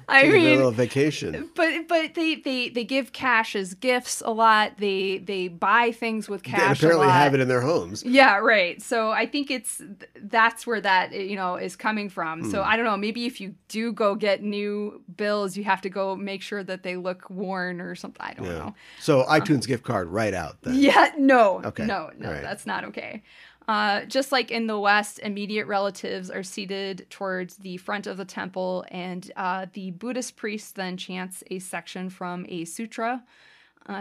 I Taking a mean, little vacation. but they give cash as gifts a lot. They buy things with cash. They apparently a lot. have it in their homes. Yeah, right. So I think that's where that is coming from. So I don't know. Maybe if you do go get new bills, you have to go make sure that they look worn or something. I don't know. So iTunes gift card right out then. Yeah, no. Okay. No, Right. That's not okay. Just like in the West, immediate relatives are seated towards the front of the temple, and the Buddhist priest then chants a section from a sutra.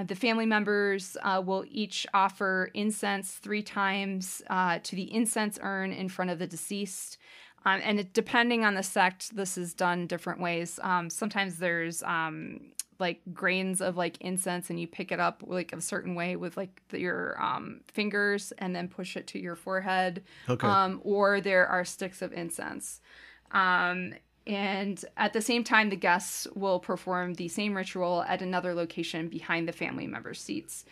The family members will each offer incense 3 times to the incense urn in front of the deceased. Depending on the sect, this is done different ways. Sometimes there's like grains of like incense, and you pick it up like a certain way with like your fingers and then push it to your forehead. Okay. Or there are sticks of incense. And at the same time, the guests will perform the same ritual at another location behind the family members' seats.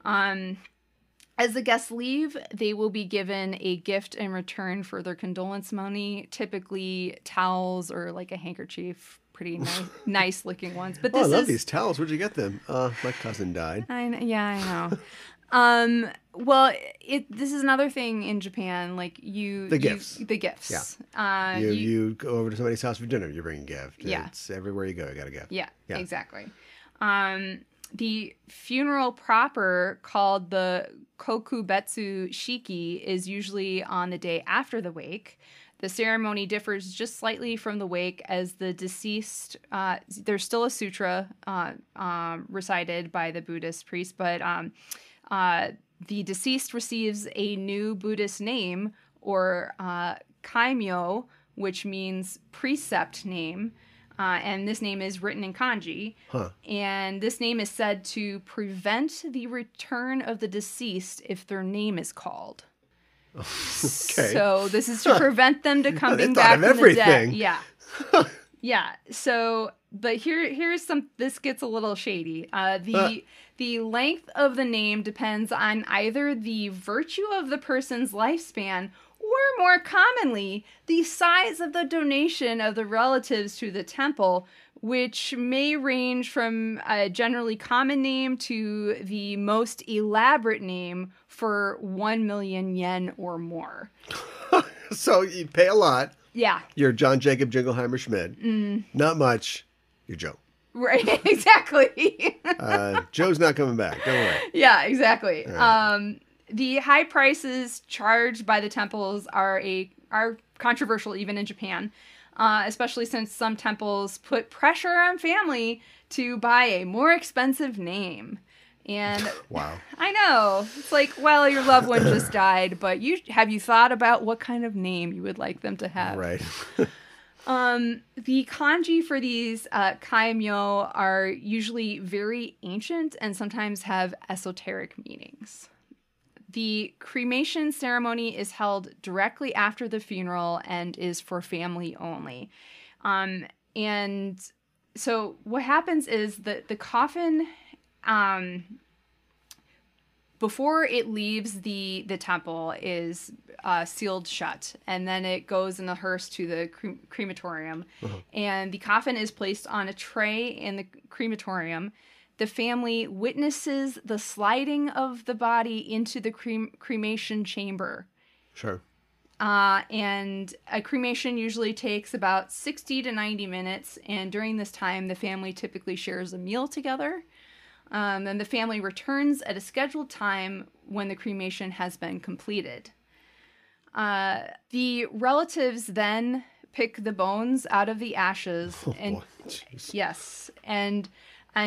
As the guests leave, they will be given a gift in return for their condolence money, typically towels or like a handkerchief. Pretty nice looking ones. But this I love these towels. Where'd you get them? My cousin died. I know. Well, this is another thing in Japan. Like the gifts. Yeah. You go over to somebody's house for dinner. You bring a gift. Yeah. It's everywhere you go. You got a gift. Yeah. Exactly. The funeral proper, called the kokubetsu shiki, is usually on the day after the wake. The ceremony differs just slightly from the wake, as the deceased, there's still a sutra recited by the Buddhist priest, but the deceased receives a new Buddhist name or kaimyo, which means precept name. And this name is written in kanji. Huh. And this name is said to prevent the return of the deceased if their name is called. Okay. So this is to prevent them to coming thought back of from the dead. everything. Yeah. Yeah. So, but here's some. This gets a little shady. The length of the name depends on either the virtue of the person's lifespan, or more commonly, the size of the donation of the relatives to the temple, which may range from a generally common name to the most elaborate name for 1 million yen or more. So you pay a lot. Yeah. You're John Jacob Jingleheimer Schmidt. Not much. You're Joe. Right, exactly. Joe's not coming back. Don't worry. Yeah, exactly. Right. The high prices charged by the temples are controversial even in Japan, especially since some temples put pressure on family to buy a more expensive name. And Wow. I know. It's like, well, your loved one just died, but have you thought about what kind of name you would like them to have? Right. The kanji for these kaimyo are usually very ancient and sometimes have esoteric meanings. The cremation ceremony is held directly after the funeral and is for family only. And so what happens is that the coffin, before it leaves the temple, is sealed shut, and then it goes in the hearse to the crematorium. And the coffin is placed on a tray in the crematorium. The family witnesses the sliding of the body into the cremation chamber. Sure. And a cremation usually takes about 60 to 90 minutes, and during this time, the family typically shares a meal together. And the family returns at a scheduled time when the cremation has been completed. The relatives then pick the bones out of the ashes and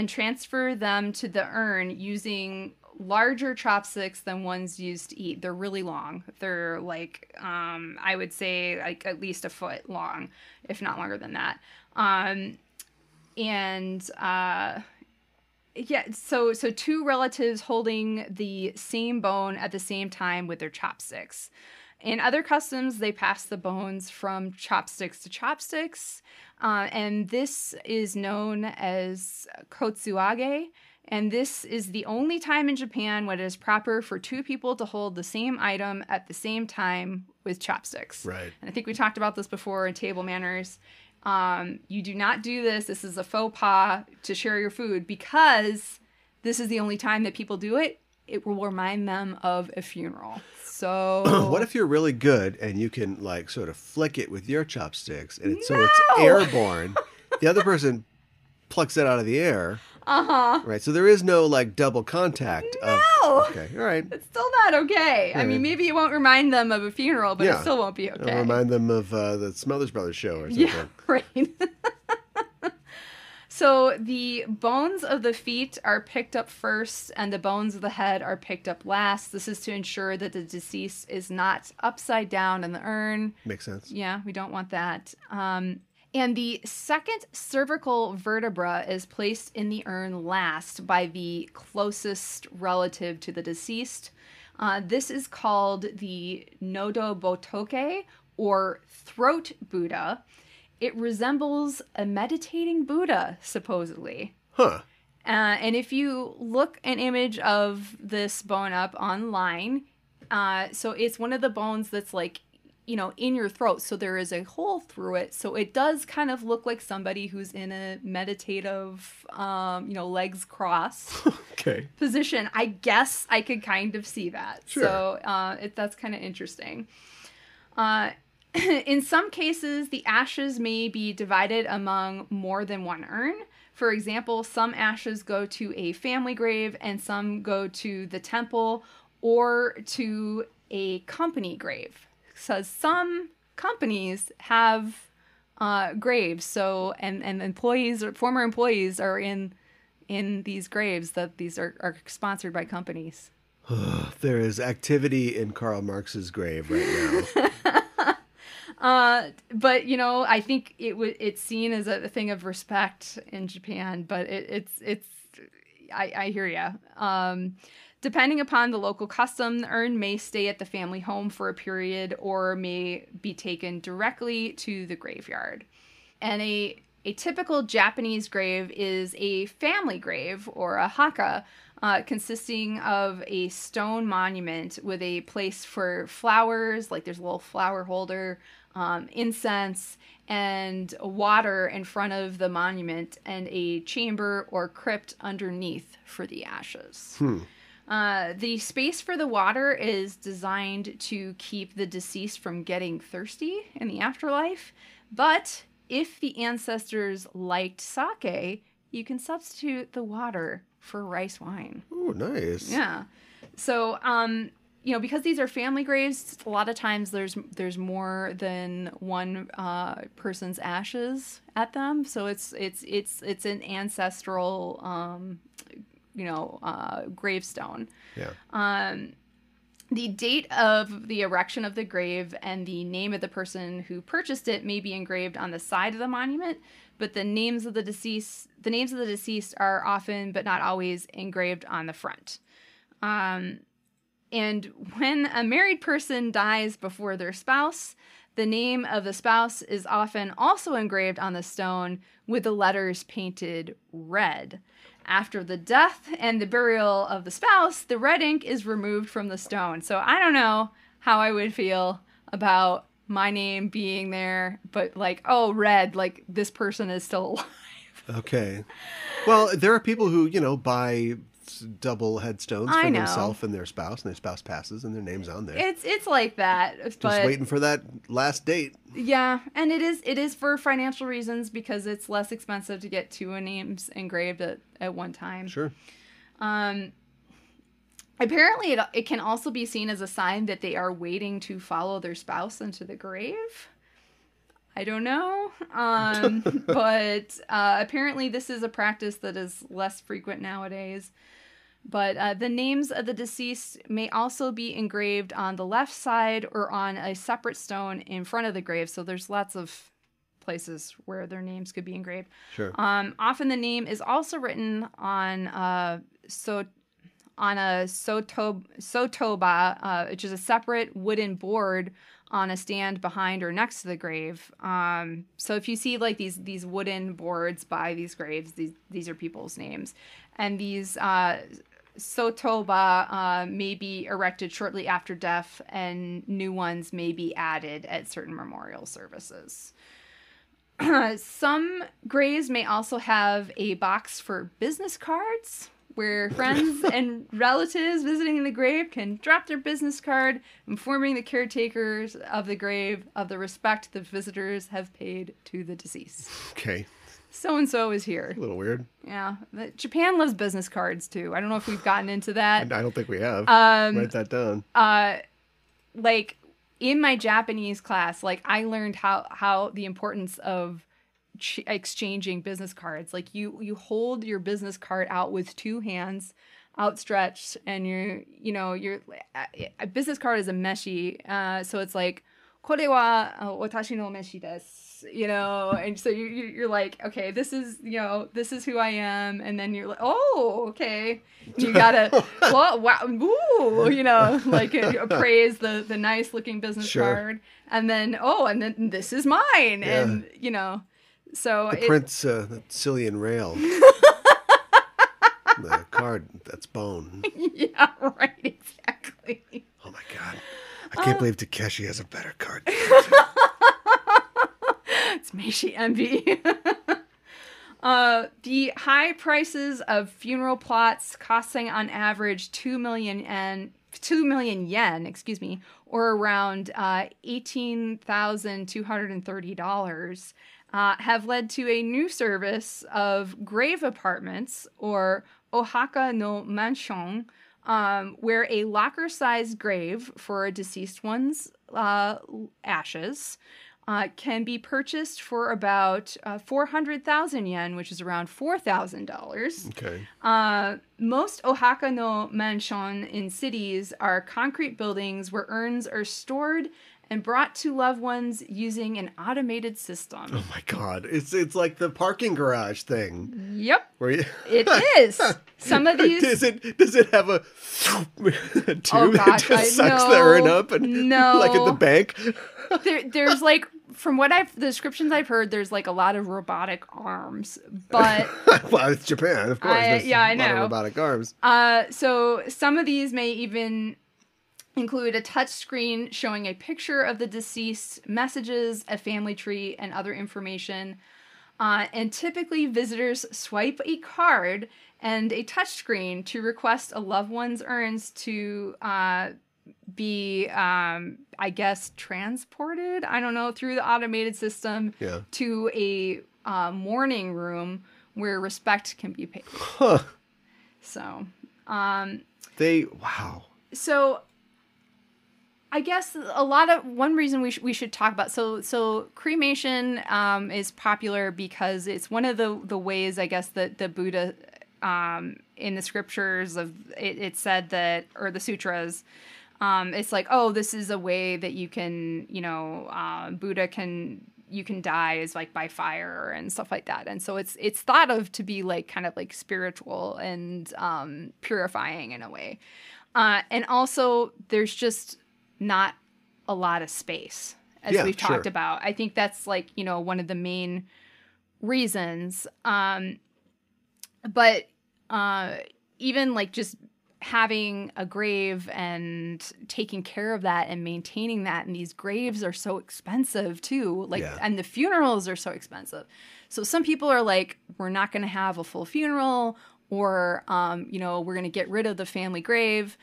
transfer them to the urn using larger chopsticks than ones used to eat. They're really long. They're like, I would say like at least a foot long, if not longer than that. So two relatives holding the same bone at the same time with their chopsticks. In other customs, they pass the bones from chopsticks to chopsticks, and this is known as kotsuage. And this is the only time in Japan when it is proper for two people to hold the same item at the same time with chopsticks. Right. And I think we talked about this before in table manners. You do not do this. This is a faux pas to share your food, because this is the only time that people do it. It will remind them of a funeral. So what if you're really good and you can like sort of flick it with your chopsticks and it's airborne? The other person plucks it out of the air. Right. So there is no like double contact. No. Okay. All right. It's still not okay. I mean, maybe it won't remind them of a funeral, but it still won't be okay. It'll remind them of the Smothers Brothers show or something. Yeah, right. So the bones of the feet are picked up first and the bones of the head are picked up last. This is to ensure that the deceased is not upside down in the urn. Makes sense. Yeah, we don't want that. And the second cervical vertebra is placed in the urn last by the closest relative to the deceased. This is called the Nodo Botoke, or throat Buddha. It resembles a meditating Buddha, supposedly. Huh. And if you look an image of this bone up online, so it's one of the bones that's like, you know, in your throat. So there is a hole through it. So it does kind of look like somebody who's in a meditative, legs crossed position. I guess I could kind of see that. Sure. So that's kind of interesting. In some cases, the ashes may be divided among more than one urn. For example, some ashes go to a family grave and some go to the temple or to a company grave. So some companies have graves, so and employees or former employees are in these graves, that these are sponsored by companies. There is activity in Karl Marx's grave right now. But I think it's seen as a thing of respect in Japan. But I hear ya. Depending upon the local custom, the urn may stay at the family home for a period or may be taken directly to the graveyard. And a typical Japanese grave is a family grave or a haka, consisting of a stone monument with a place for flowers, like there's a little flower holder, incense, and water in front of the monument, and a chamber or crypt underneath for the ashes. The space for the water is designed to keep the deceased from getting thirsty in the afterlife, but if the ancestors liked sake, you can substitute the water for rice wine. Oh, nice. Yeah. So, because these are family graves, a lot of times there's more than one person's ashes at them. So it's an ancestral gravestone. Yeah. The date of the erection of the grave and the name of the person who purchased it may be engraved on the side of the monument, but the names of the deceased are often, but not always, engraved on the front. And when a married person dies before their spouse, the name of the spouse is often also engraved on the stone with the letters painted red. After the death and the burial of the spouse, the red ink is removed from the stone. So I don't know how I would feel about my name being there, but red, like this person is still alive. Okay. Well, there are people who, buy double headstones for themselves and their spouse passes and their name's on there. It's like that. Just waiting for that last date. Yeah, and it is for financial reasons because it's less expensive to get two names engraved at one time. Sure. Apparently it can also be seen as a sign that they are waiting to follow their spouse into the grave. I don't know. But apparently this is a practice that is less frequent nowadays. But the names of the deceased may also be engraved on the left side or on a separate stone in front of the grave. So there's lots of places where their names could be engraved. Sure. Often the name is also written on a sotoba, which is a separate wooden board on a stand behind or next to the grave. So if you see like these wooden boards by these graves, these are people's names. And these sotoba may be erected shortly after death, and new ones may be added at certain memorial services. Some graves may also have a box for business cards, where friends and relatives visiting the grave can drop their business card, informing the caretakers of the grave of the respect the visitors have paid to the deceased. Okay. So-and-so is here. A little weird. Yeah. Japan loves business cards, too. I don't know if we've gotten into that. I don't think we have. Write that down. In my Japanese class, I learned how the importance of exchanging business cards. Like you hold your business card out with two hands outstretched, and your business card is a meshi, so it's like これは私の飯です, and so you're like, okay, this is who I am, and then you're like, oh, okay, you gotta wow, ooh, praise the nice looking business card, and then this is mine, yeah. and so the prince, the Cillian rail, the card that's bone. Yeah, right, exactly. Oh my god. I can't believe Takeshi has a better card. It's Meishi envy. The high prices of funeral plots costing on average 2 million yen, or around $18,230, have led to a new service of grave apartments, or ohaka no mansion, where a locker-sized grave for a deceased one's ashes can be purchased for about 400,000 yen, which is around $4,000. Okay. Most Oaxaca no mansion in cities are concrete buildings where urns are stored and brought to loved ones using an automated system. Oh my God. It's like the parking garage thing. Yep. Where you... It is. Some of these... Does it have a tube that just sucks the urn up? And, no. Like at the bank? There's like, from what the descriptions I've heard, there's like a lot of robotic arms, but... Well, it's Japan, of course. There's I a lot of know. robotic arms. So some of these may even include a touch screen showing a picture of the deceased, messages, a family tree, and other information. And typically visitors swipe a card and a touch screen to request a loved one's urns to be, I guess, transported, I don't know, through the automated system to a mourning room where respect can be paid. Huh. So, wow. So, I guess one reason we should talk about, so cremation is popular because it's one of the ways, I guess, that the Buddha, in the scriptures it said that, or the sutras, it's like, oh, this is a way that you can, you can die is like by fire and stuff like that. And so it's thought of to be like kind of like spiritual and purifying in a way. And also there's just not a lot of space, as we've talked about. I think that's like, one of the main reasons. But even like just having a grave and taking care of that and maintaining that, and these graves are so expensive too, and the funerals are so expensive. So some people are like, we're not going to have a full funeral, or we're going to get rid of the family grave.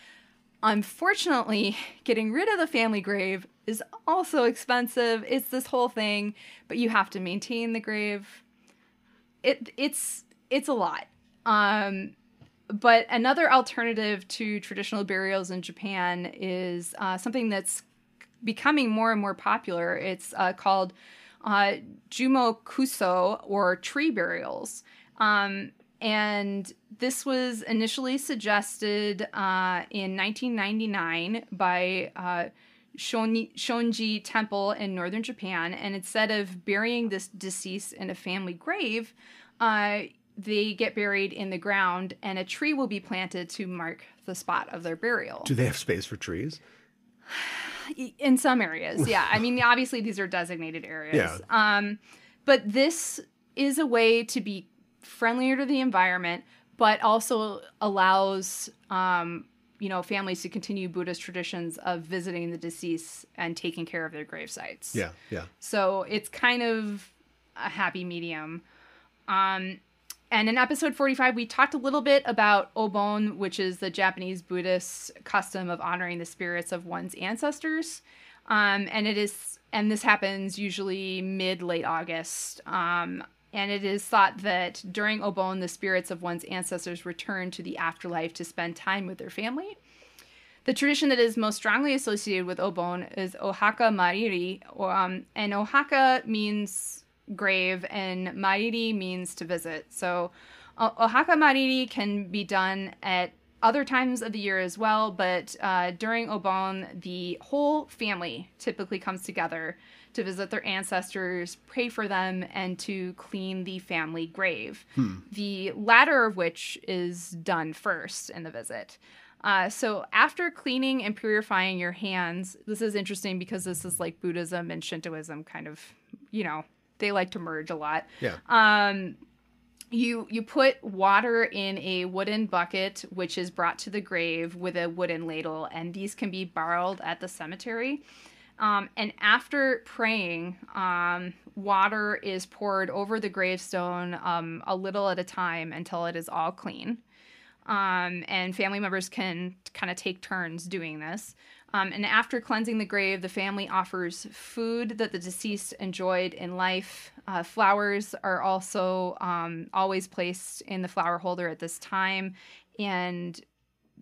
Unfortunately, getting rid of the family grave is also expensive. It's this whole thing, but you have to maintain the grave. It's a lot. But another alternative to traditional burials in Japan is something that's becoming more and more popular. It's called jumokuso, or tree burials. And this was initially suggested in 1999 by Shonji Temple in northern Japan. And instead of burying this deceased in a family grave, they get buried in the ground, and a tree will be planted to mark the spot of their burial. Do they have space for trees? In some areas, yeah. I mean, obviously these are designated areas. Yeah. But this is a way to be friendlier to the environment, but also allows families to continue Buddhist traditions of visiting the deceased and taking care of their grave sites. Yeah, yeah. So it's kind of a happy medium. And in episode 45, we talked a little bit about Obon, which is the Japanese Buddhist custom of honoring the spirits of one's ancestors. And this happens usually mid-late August. And it is thought that during Obon, the spirits of one's ancestors return to the afterlife to spend time with their family. The tradition that is most strongly associated with Obon is Oaxaca Mariri, and Oaxaca means grave, and Mariri means to visit. So Oaxaca Mariri can be done at other times of the year as well, but during Obon, the whole family typically comes together to visit their ancestors, pray for them, and to clean the family grave. The latter of which is done first in the visit. So after cleaning and purifying your hands, this is interesting because this is like Buddhism and Shintoism kind of, they like to merge a lot. Yeah. You put water in a wooden bucket, which is brought to the grave with a wooden ladle, and these can be borrowed at the cemetery. And after praying, water is poured over the gravestone a little at a time until it is all clean. And family members can kind of take turns doing this. And after cleansing the grave, the family offers food that the deceased enjoyed in life. Flowers are also always placed in the flower holder at this time. And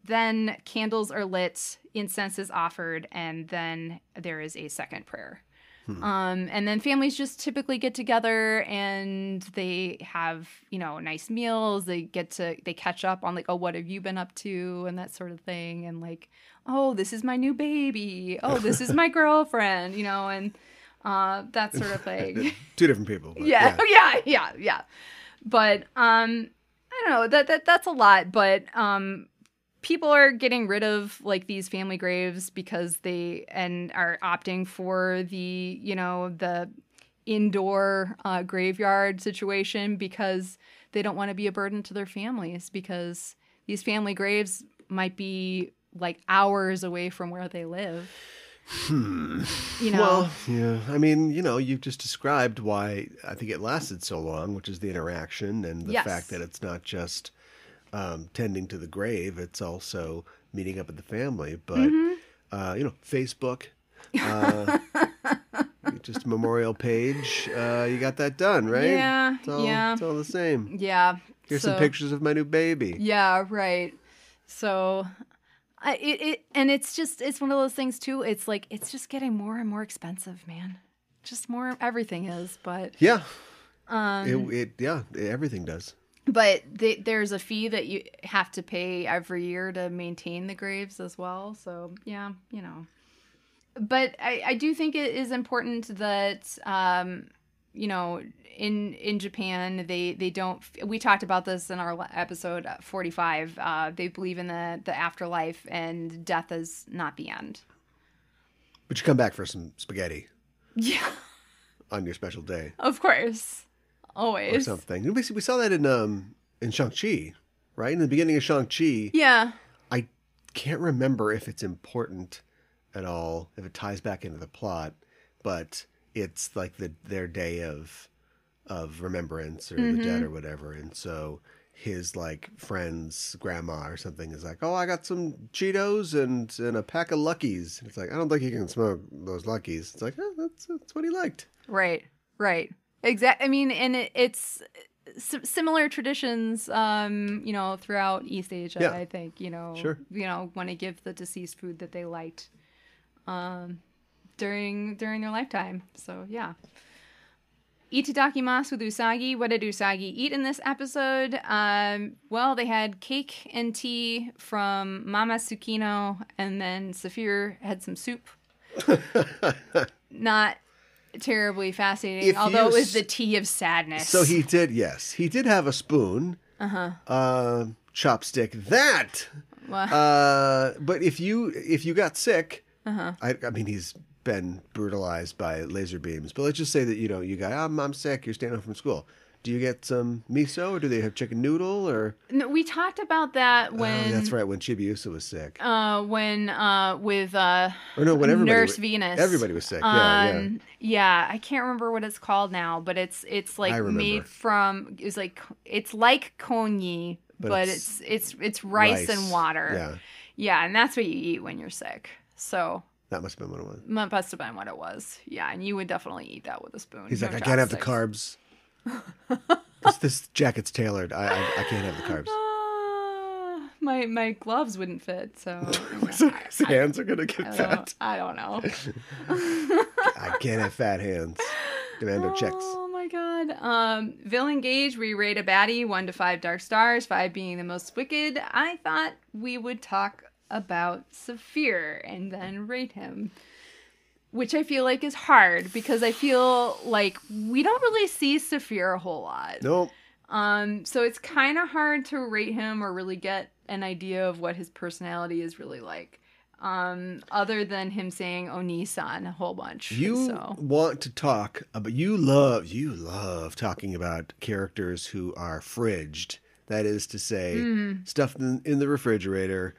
then candles are lit, incense is offered, and then there is a second prayer. And then families just typically get together and they have, nice meals. They catch up on like, oh, what have you been up to? And that sort of thing. And like, oh, this is my new baby. Oh, this is my girlfriend, and that sort of thing. Two different people. But Yeah. But I don't know, that's a lot, but people are getting rid of like these family graves because and are opting for the the indoor graveyard situation because they don't want to be a burden to their families, because these family graves might be like hours away from where they live. Well, yeah. I mean, you've just described why I think it lasted so long, which is the interaction and the fact that it's not just tending to the grave, it's also meeting up with the family. But, Facebook, just a memorial page, you got that done, right? Yeah, It's all the same. Yeah. Here's some pictures of my new baby. Yeah, right. So... it's one of those things too. It's like, it's just getting more and more expensive, man. Just more, everything is, but yeah, everything does. But there's a fee that you have to pay every year to maintain the graves as well. So yeah, But I do think it is important that in Japan, they don't. We talked about this in our episode 45. They believe in the afterlife, and death is not the end. But you come back for some spaghetti. Yeah. On your special day. Of course. Always. Or something. We saw that in Shang-Chi, right? In the beginning of Shang-Chi. Yeah. I can't remember if it's important at all, if it ties back into the plot, but it's like their day of remembrance or the dead or whatever. And so his like friend's grandma or something is like, oh, I got some Cheetos and a pack of Luckies. It's like, I don't think you can smoke those Luckies. It's like, oh, that's what he liked. Right. Exactly. I mean, and it's similar traditions, throughout East Asia, I think, Sure. Want to give the deceased food that they liked during their lifetime. So, yeah. Itadakimasu with Usagi. What did Usagi eat in this episode? Well, they had cake and tea from Mama Tsukino, and then Saphir had some soup. Not terribly fascinating, although it was the tea of sadness. So he did, yes. He did have a spoon. Chopstick. That! But if you got sick, I mean, he's been brutalized by laser beams, but let's just say that you got I'm sick, you're staying home from school, do you get some miso, or do they have chicken noodle? Or no, we talked about that when that's right, when Chibiusa was sick, when when Nurse Venus, everybody was sick. Yeah, I can't remember what it's called now, but it's like made from, it's like Kōhī, but it's rice and water. Yeah, and that's what you eat when you're sick. So that must have been what it was. That must have been what it was. Yeah, and you would definitely eat that with a spoon. He's like, I can't have the carbs. this jacket's tailored. I can't have the carbs. My gloves wouldn't fit, so his hands are gonna get fat. I don't know. I can't have fat hands. Commando checks. Oh my god. Villain gauge, we rate a baddie 1 to 5 dark stars, 5 being the most wicked. I thought we would talk about Saphir and then rate him, which I feel like is hard because I feel like we don't really see Saphir a whole lot. Nope. So it's kind of hard to rate him or really get an idea of what his personality is really like, other than him saying Oni-san a whole bunch. Want to talk about, you love talking about characters who are fridged. That is to say, stuff in the refrigerator,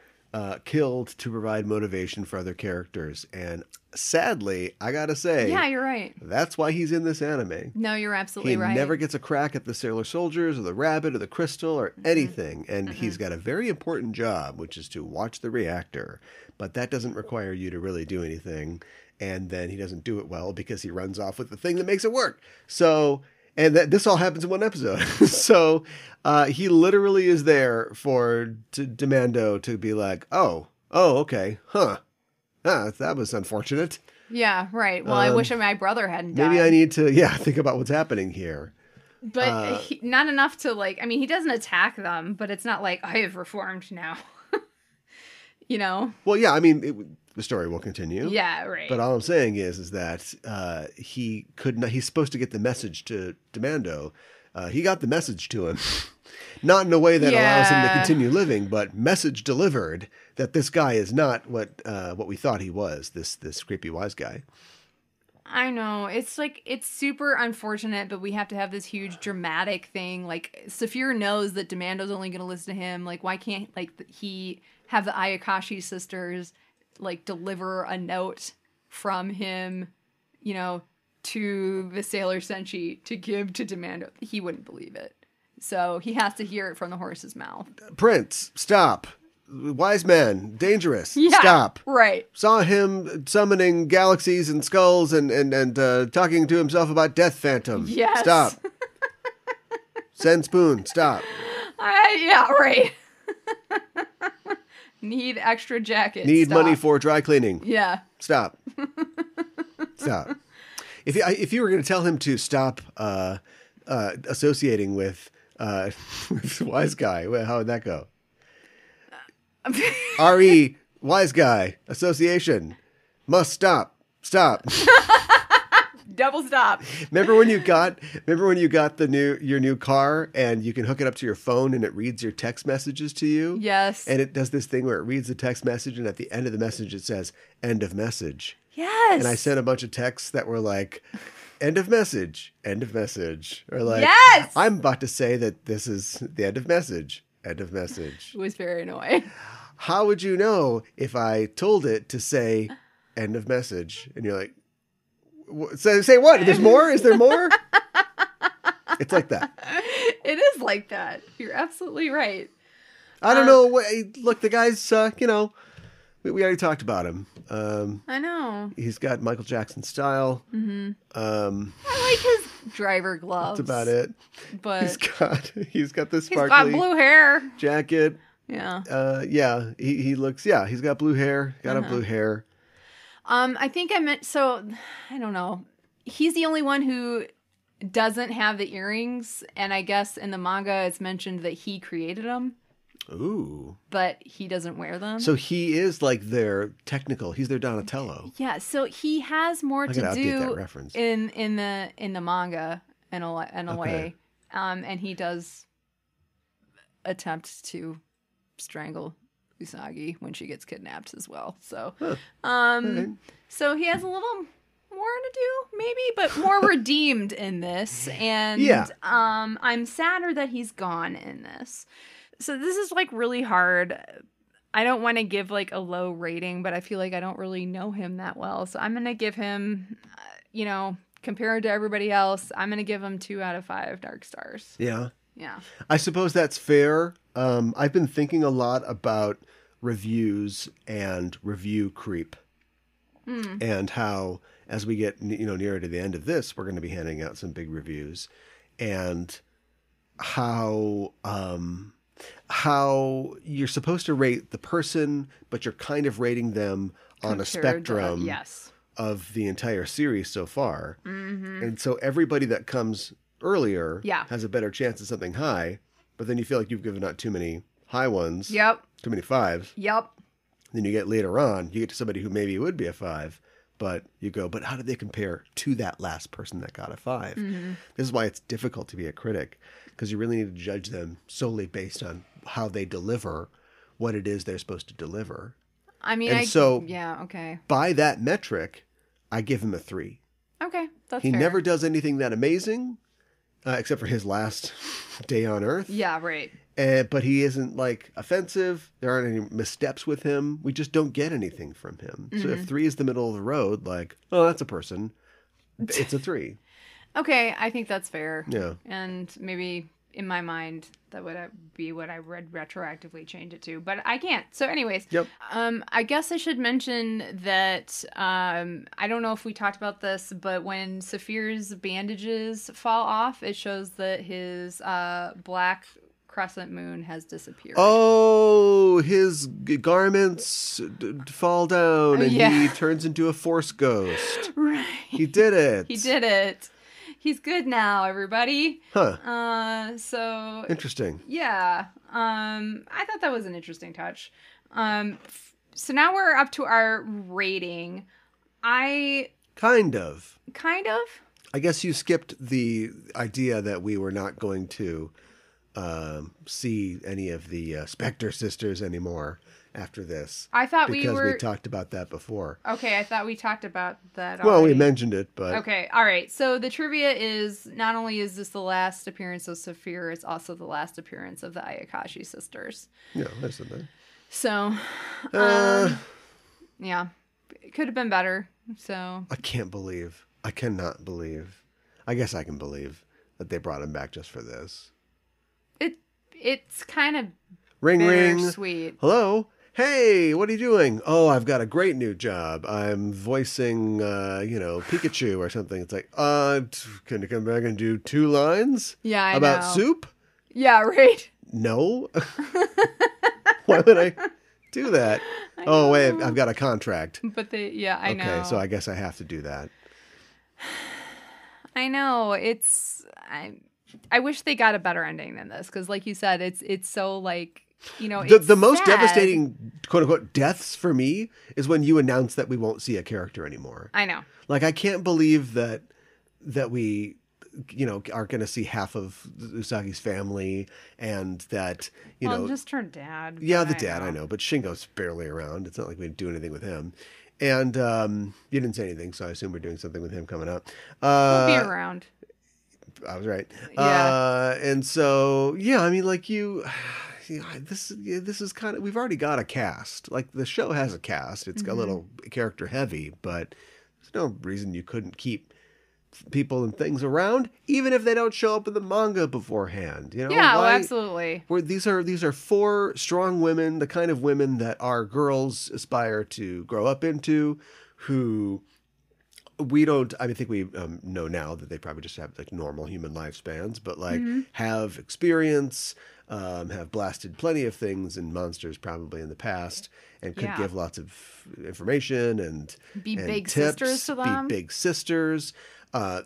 killed to provide motivation for other characters. And sadly, I gotta say, yeah, you're right. That's why he's in this anime. No, you're absolutely right. He never gets a crack at the Sailor Soldiers or the Rabbit or the Crystal or anything. And he's got a very important job, which is to watch the reactor. But that doesn't require you to really do anything. And then he doesn't do it well because he runs off with the thing that makes it work. So, and this all happens in one episode. So he literally is there for Demando to be like, oh, okay, huh. That was unfortunate. Yeah, right. Well, I wish my brother hadn't died. Maybe I need to, think about what's happening here. But not enough to, like, I mean, he doesn't attack them, but it's not like, I have reformed now. You know? Well, yeah, I mean, the story will continue. Yeah, right. But all I'm saying is that he could not, he's supposed to get the message to Demando. He got the message to him. Not in a way that allows him to continue living, but message delivered that this guy is not what we thought he was, this creepy wise guy. I know. It's like, it's super unfortunate, but we have to have this huge dramatic thing. Like, Saphir knows that Demando's only going to listen to him. Like, why can't, like, he have the Ayakashi sisters, like, deliver a note from him, you know, to the Sailor Senshi to give to Demando? He wouldn't believe it. So he has to hear it from the horse's mouth. Prince, stop. Wiseman, dangerous. Yeah, stop. Right. Saw him summoning galaxies and skulls and talking to himself about Death Phantom. Yes. Stop. Send Spoon, stop. Yeah, right. Need extra jackets. Need Stop. money for dry cleaning. Yeah. Stop. Stop. If you were going to tell him to stop associating with wise guy, how would that go? R.E. wise guy association must stop. Stop. Double stop. Remember when you got your new car and you can hook it up to your phone and it reads your text messages to you? Yes. And it does this thing where it reads the text message and at the end of the message it says end of message. Yes. And I sent a bunch of texts that were like end of message, or like, yes! I'm about to say that this is the end of message, end of message. It was very annoying. How would you know if I told it to say end of message? And you're like, say what? There's more? Is there more? It's like that. It is like that. You're absolutely right. I don't know. Look, the guy's, we already talked about him. I know. He's got Michael Jackson style. Mm-hmm. I like his driver gloves. That's about it. But he's got this sparkly he's got blue hair. Jacket. Yeah. He looks, he's got blue hair. Got a blue hair. I think I meant, so, I don't know. He's the only one who doesn't have the earrings, and I guess in the manga it's mentioned that he created them. Ooh. But he doesn't wear them. So he is like he's their Donatello. Yeah, so he has more to do that reference. in the manga in a way. And he does attempt to strangle Usagi when she gets kidnapped as well. So right. So he has a little more to do, maybe, but more redeemed in this. And I'm sadder that he's gone in this. So this is like really hard. I don't want to give like a low rating, but I feel like I don't really know him that well. So I'm going to give him, compared to everybody else, I'm going to give him 2 out of 5 dark stars. Yeah. Yeah. I suppose that's fair. I've been thinking a lot about reviews and review creep. And how, as we get nearer to the end of this, we're going to be handing out some big reviews. And how you're supposed to rate the person, but you're kind of rating them on a spectrum of the entire series so far. Mm-hmm. And so everybody that comes earlier has a better chance of something high, but then you feel like you've given out too many high ones. Yep. Too many 5s. Yep. Then you get later on, you get to somebody who maybe would be a 5, but you go, but how did they compare to that last person that got a 5? Mm-hmm. This is why it's difficult to be a critic, because you really need to judge them solely based on how they deliver what it is they're supposed to deliver. I mean, okay. By that metric, I give him a 3. Okay, that's He fair. never does anything that amazing, except for his last day on Earth. Yeah, right. But he isn't like offensive. There aren't any missteps with him. We just don't get anything from him. Mm-hmm. So if 3 is the middle of the road, like, oh, that's a person, it's a 3. Okay, I think that's fair. Yeah. And maybe in my mind, that would be what I would retroactively change it to. But I can't. So anyways, I guess I should mention that, I don't know if we talked about this, but when Saphir's bandages fall off, it shows that his black crescent moon has disappeared. Oh, his garments fall down and he turns into a force ghost. Right. He did it. He did it. He's good now, everybody. Huh. So interesting. Yeah. I thought that was an interesting touch. So now we're up to our rating. Kind of. I guess you skipped the idea that we were not going to see any of the Spectre sisters anymore after this. I thought because we talked about that before. Okay, I thought we talked about that Well, already. we mentioned it, but... Okay, all right. So the trivia is, not only is this the last appearance of Saphir, it's also the last appearance of the Ayakashi sisters. Yeah, that's in there. So, yeah, it could have been better. So I cannot believe. I guess I can believe that they brought him back just for this. It's kind of ring. Sweet. Hello. Hey, what are you doing? Oh, I've got a great new job. I'm voicing, Pikachu or something. It's like, can you come back and do 2 lines? Yeah, I about know. soup? Yeah, right. No. Why would I do that? Oh, wait, I've got a contract. But I know. Okay, so I guess I have to do that. I know. I wish they got a better ending than this, because like you said, it's so like, the most sad. devastating quote unquote deaths for me is when you announce that we won't see a character anymore. I know. Like, I can't believe that we are going to see half of Usagi's family, and that just her dad. Yeah, the dad, I know, but Shingo's barely around. It's not like we do anything with him. And you didn't say anything, so I assume we're doing something with him coming up. He'll be around. I was right. Yeah. And so, yeah, I mean, like this is kind of, we've already got a cast. Like, the show has a cast. It's a little character heavy, but there's no reason you couldn't keep people and things around, even if they don't show up in the manga beforehand. Absolutely. These are 4 strong women, the kind of women that our girls aspire to grow up into, who we don't, I think we know now that they probably just have like normal human lifespans, but like have experience, have blasted plenty of things and monsters probably in the past, and could give lots of information and big tips, sisters to them. Be big sisters.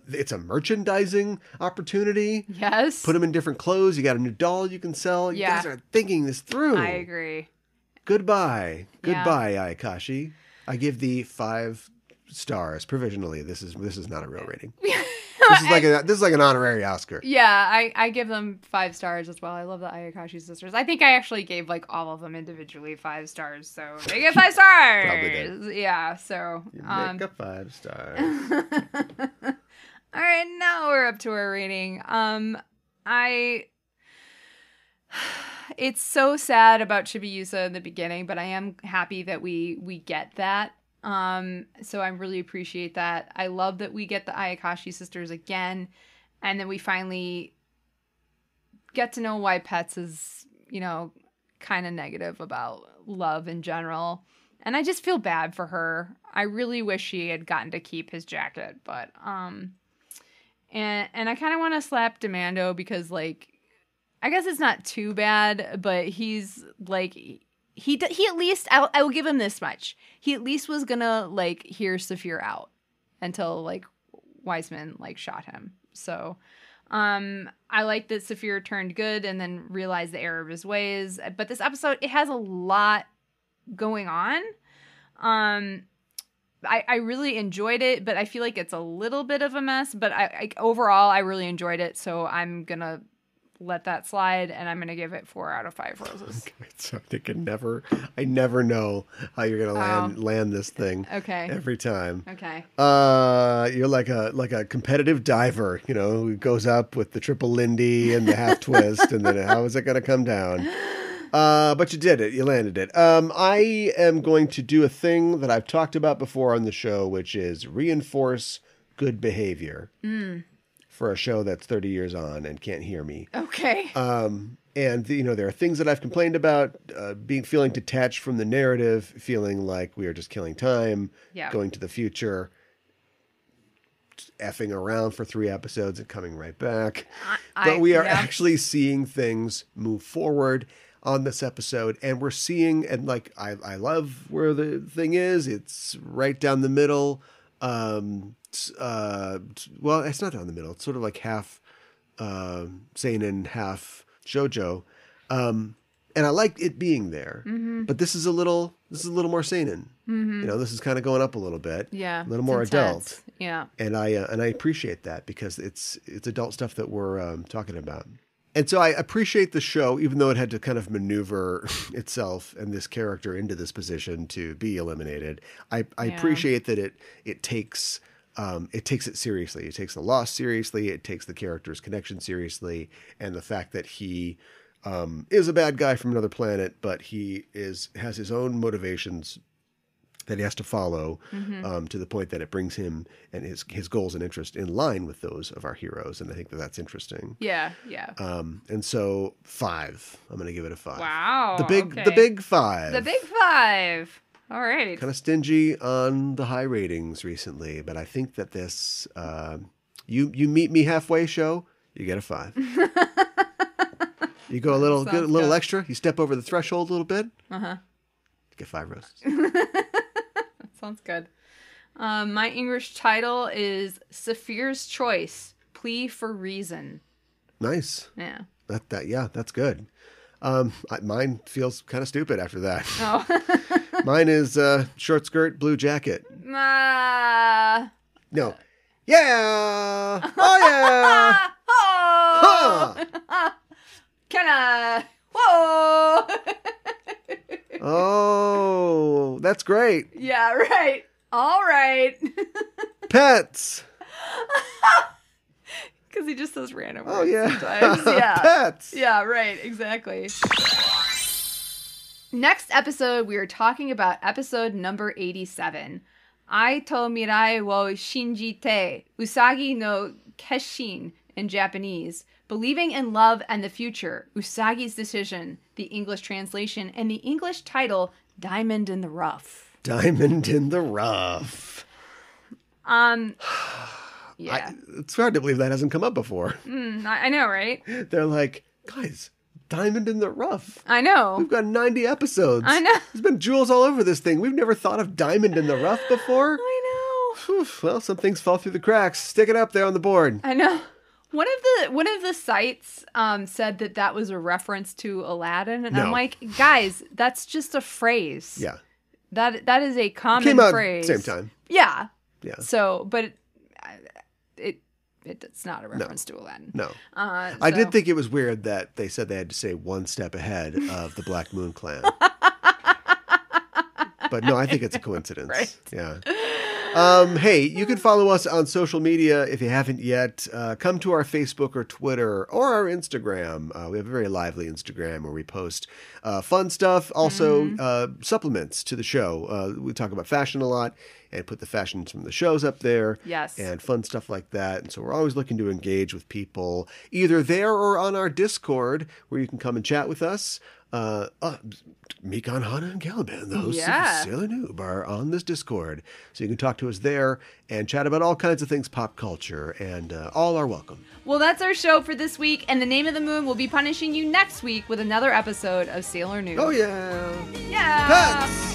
It's a merchandising opportunity. Yes. Put them in different clothes. You got a new doll you can sell. You guys are thinking this through. I agree. Goodbye, Ayakashi. I give thee 5 stars provisionally. This is not a real rating. This is like an honorary Oscar. Yeah, I give them 5 stars as well. I love the Ayakashi sisters. I think I actually gave like all of them individually 5 stars, so they get 5 stars. Probably did. Yeah, so you make a 5 stars. All right, now we're up to our rating. It's so sad about Chibiusa in the beginning, but I am happy that we get that. So I really appreciate that. I love that we get the Ayakashi sisters again, and then we finally get to know why Pets is, kind of negative about love in general. And I just feel bad for her. I really wish she had gotten to keep his jacket, but and I kind of want to slap Demando because, like, I guess it's not too bad, but he's like, he at least, I will give him this much. He at least was gonna like hear Saphir out until like Wiseman like shot him. So I like that Saphir turned good and then realized the error of his ways. But this episode, it has a lot going on. I really enjoyed it, but I feel like it's a little bit of a mess. But overall, I really enjoyed it. So I'm gonna let that slide, and I'm gonna give it 4 out of 5 roses. Okay, so I never know how you're gonna land this thing. Okay. Every time. Okay. You're like a competitive diver, who goes up with the triple Lindy and the half twist, and then how is it gonna come down? But you did it. You landed it. I am going to do a thing that I've talked about before on the show, which is reinforce good behavior. For a show that's 30 years on and can't hear me. Okay. And there are things that I've complained about, feeling detached from the narrative, feeling like we are just killing time, going to the future. just effing around for 3 episodes and coming right back. But we are actually seeing things move forward on this episode, and we're seeing, and like I love where the thing is. It's right down the middle. Well, it's not down the middle. It's sort of like half seinen, half shoujo. And I like it being there, but this is a little more seinen. You know, this is kind of going up a little bit, yeah, a little more adult, yeah. And I appreciate that because it's adult stuff that we're talking about. And so I appreciate the show, even though it had to kind of maneuver itself and this character into this position to be eliminated. I appreciate that it takes it seriously. It takes the loss seriously. It takes the character's connection seriously, and the fact that he is a bad guy from another planet, but he has his own motivations that he has to follow, to the point that it brings him and his goals and interests in line with those of our heroes. And I think that's interesting. Yeah. And so 5, I'm going to give it a 5. Wow. The big 5. The big 5. All right. Kind of stingy on the high ratings recently, but I think that this, you meet me halfway show, you get a 5. You go a little extra, you step over the threshold a little bit. You get 5 roses. Sounds good. My English title is Saphir's Choice, Plea for Reason. Nice. Yeah. That's good. Mine feels kind of stupid after that. Oh. Mine is short skirt, blue jacket. No. Yeah. Oh, yeah. Oh. Huh. Can I? Whoa. Oh, that's great. Yeah, right. All right. Pets. Because he just says random words. Oh, yeah. Sometimes. Yeah. Pets. Yeah, right. Exactly. Next episode, we are talking about episode number 87. Aito mirai wo shinjite, usagi no keshin in Japanese. Believing in love and the future, Usagi's decision, the English translation, and the English title, Diamond in the Rough. Diamond in the Rough. Yeah. It's hard to believe that hasn't come up before. I know, right? They're like, guys, Diamond in the Rough. I know. We've got 90 episodes. I know. There's been jewels all over this thing. We've never thought of Diamond in the Rough before. I know. Whew, well, some things fall through the cracks. Stick it up there on the board. I know. One of the sites said that was a reference to Aladdin, and No. I'm like, guys, that's just a phrase. Yeah. That is a common Came out phrase. same time. Yeah. Yeah. So, but it's not a reference to Aladdin. No. I did think it was weird that they said they had to say one step ahead of the Black Moon Clan. But no, I think it's a coincidence. Right. Yeah. Hey, you can follow us on social media if you haven't yet. Come to our Facebook or Twitter or our Instagram. We have a very lively Instagram where we post fun stuff, also supplements to the show. We talk about fashion a lot and put the fashions from the shows up there. Yes. And fun stuff like that. And so we're always looking to engage with people either there or on our Discord where you can come and chat with us. Mikan, Hana, and Caliban, the hosts of Sailor Noob, are on this Discord. So you can talk to us there and chat about all kinds of things pop culture, and all are welcome. Well, that's our show for this week, and the Name of the Moon will be punishing you next week with another episode of Sailor Noob. Oh, yeah. Yeah. Pets!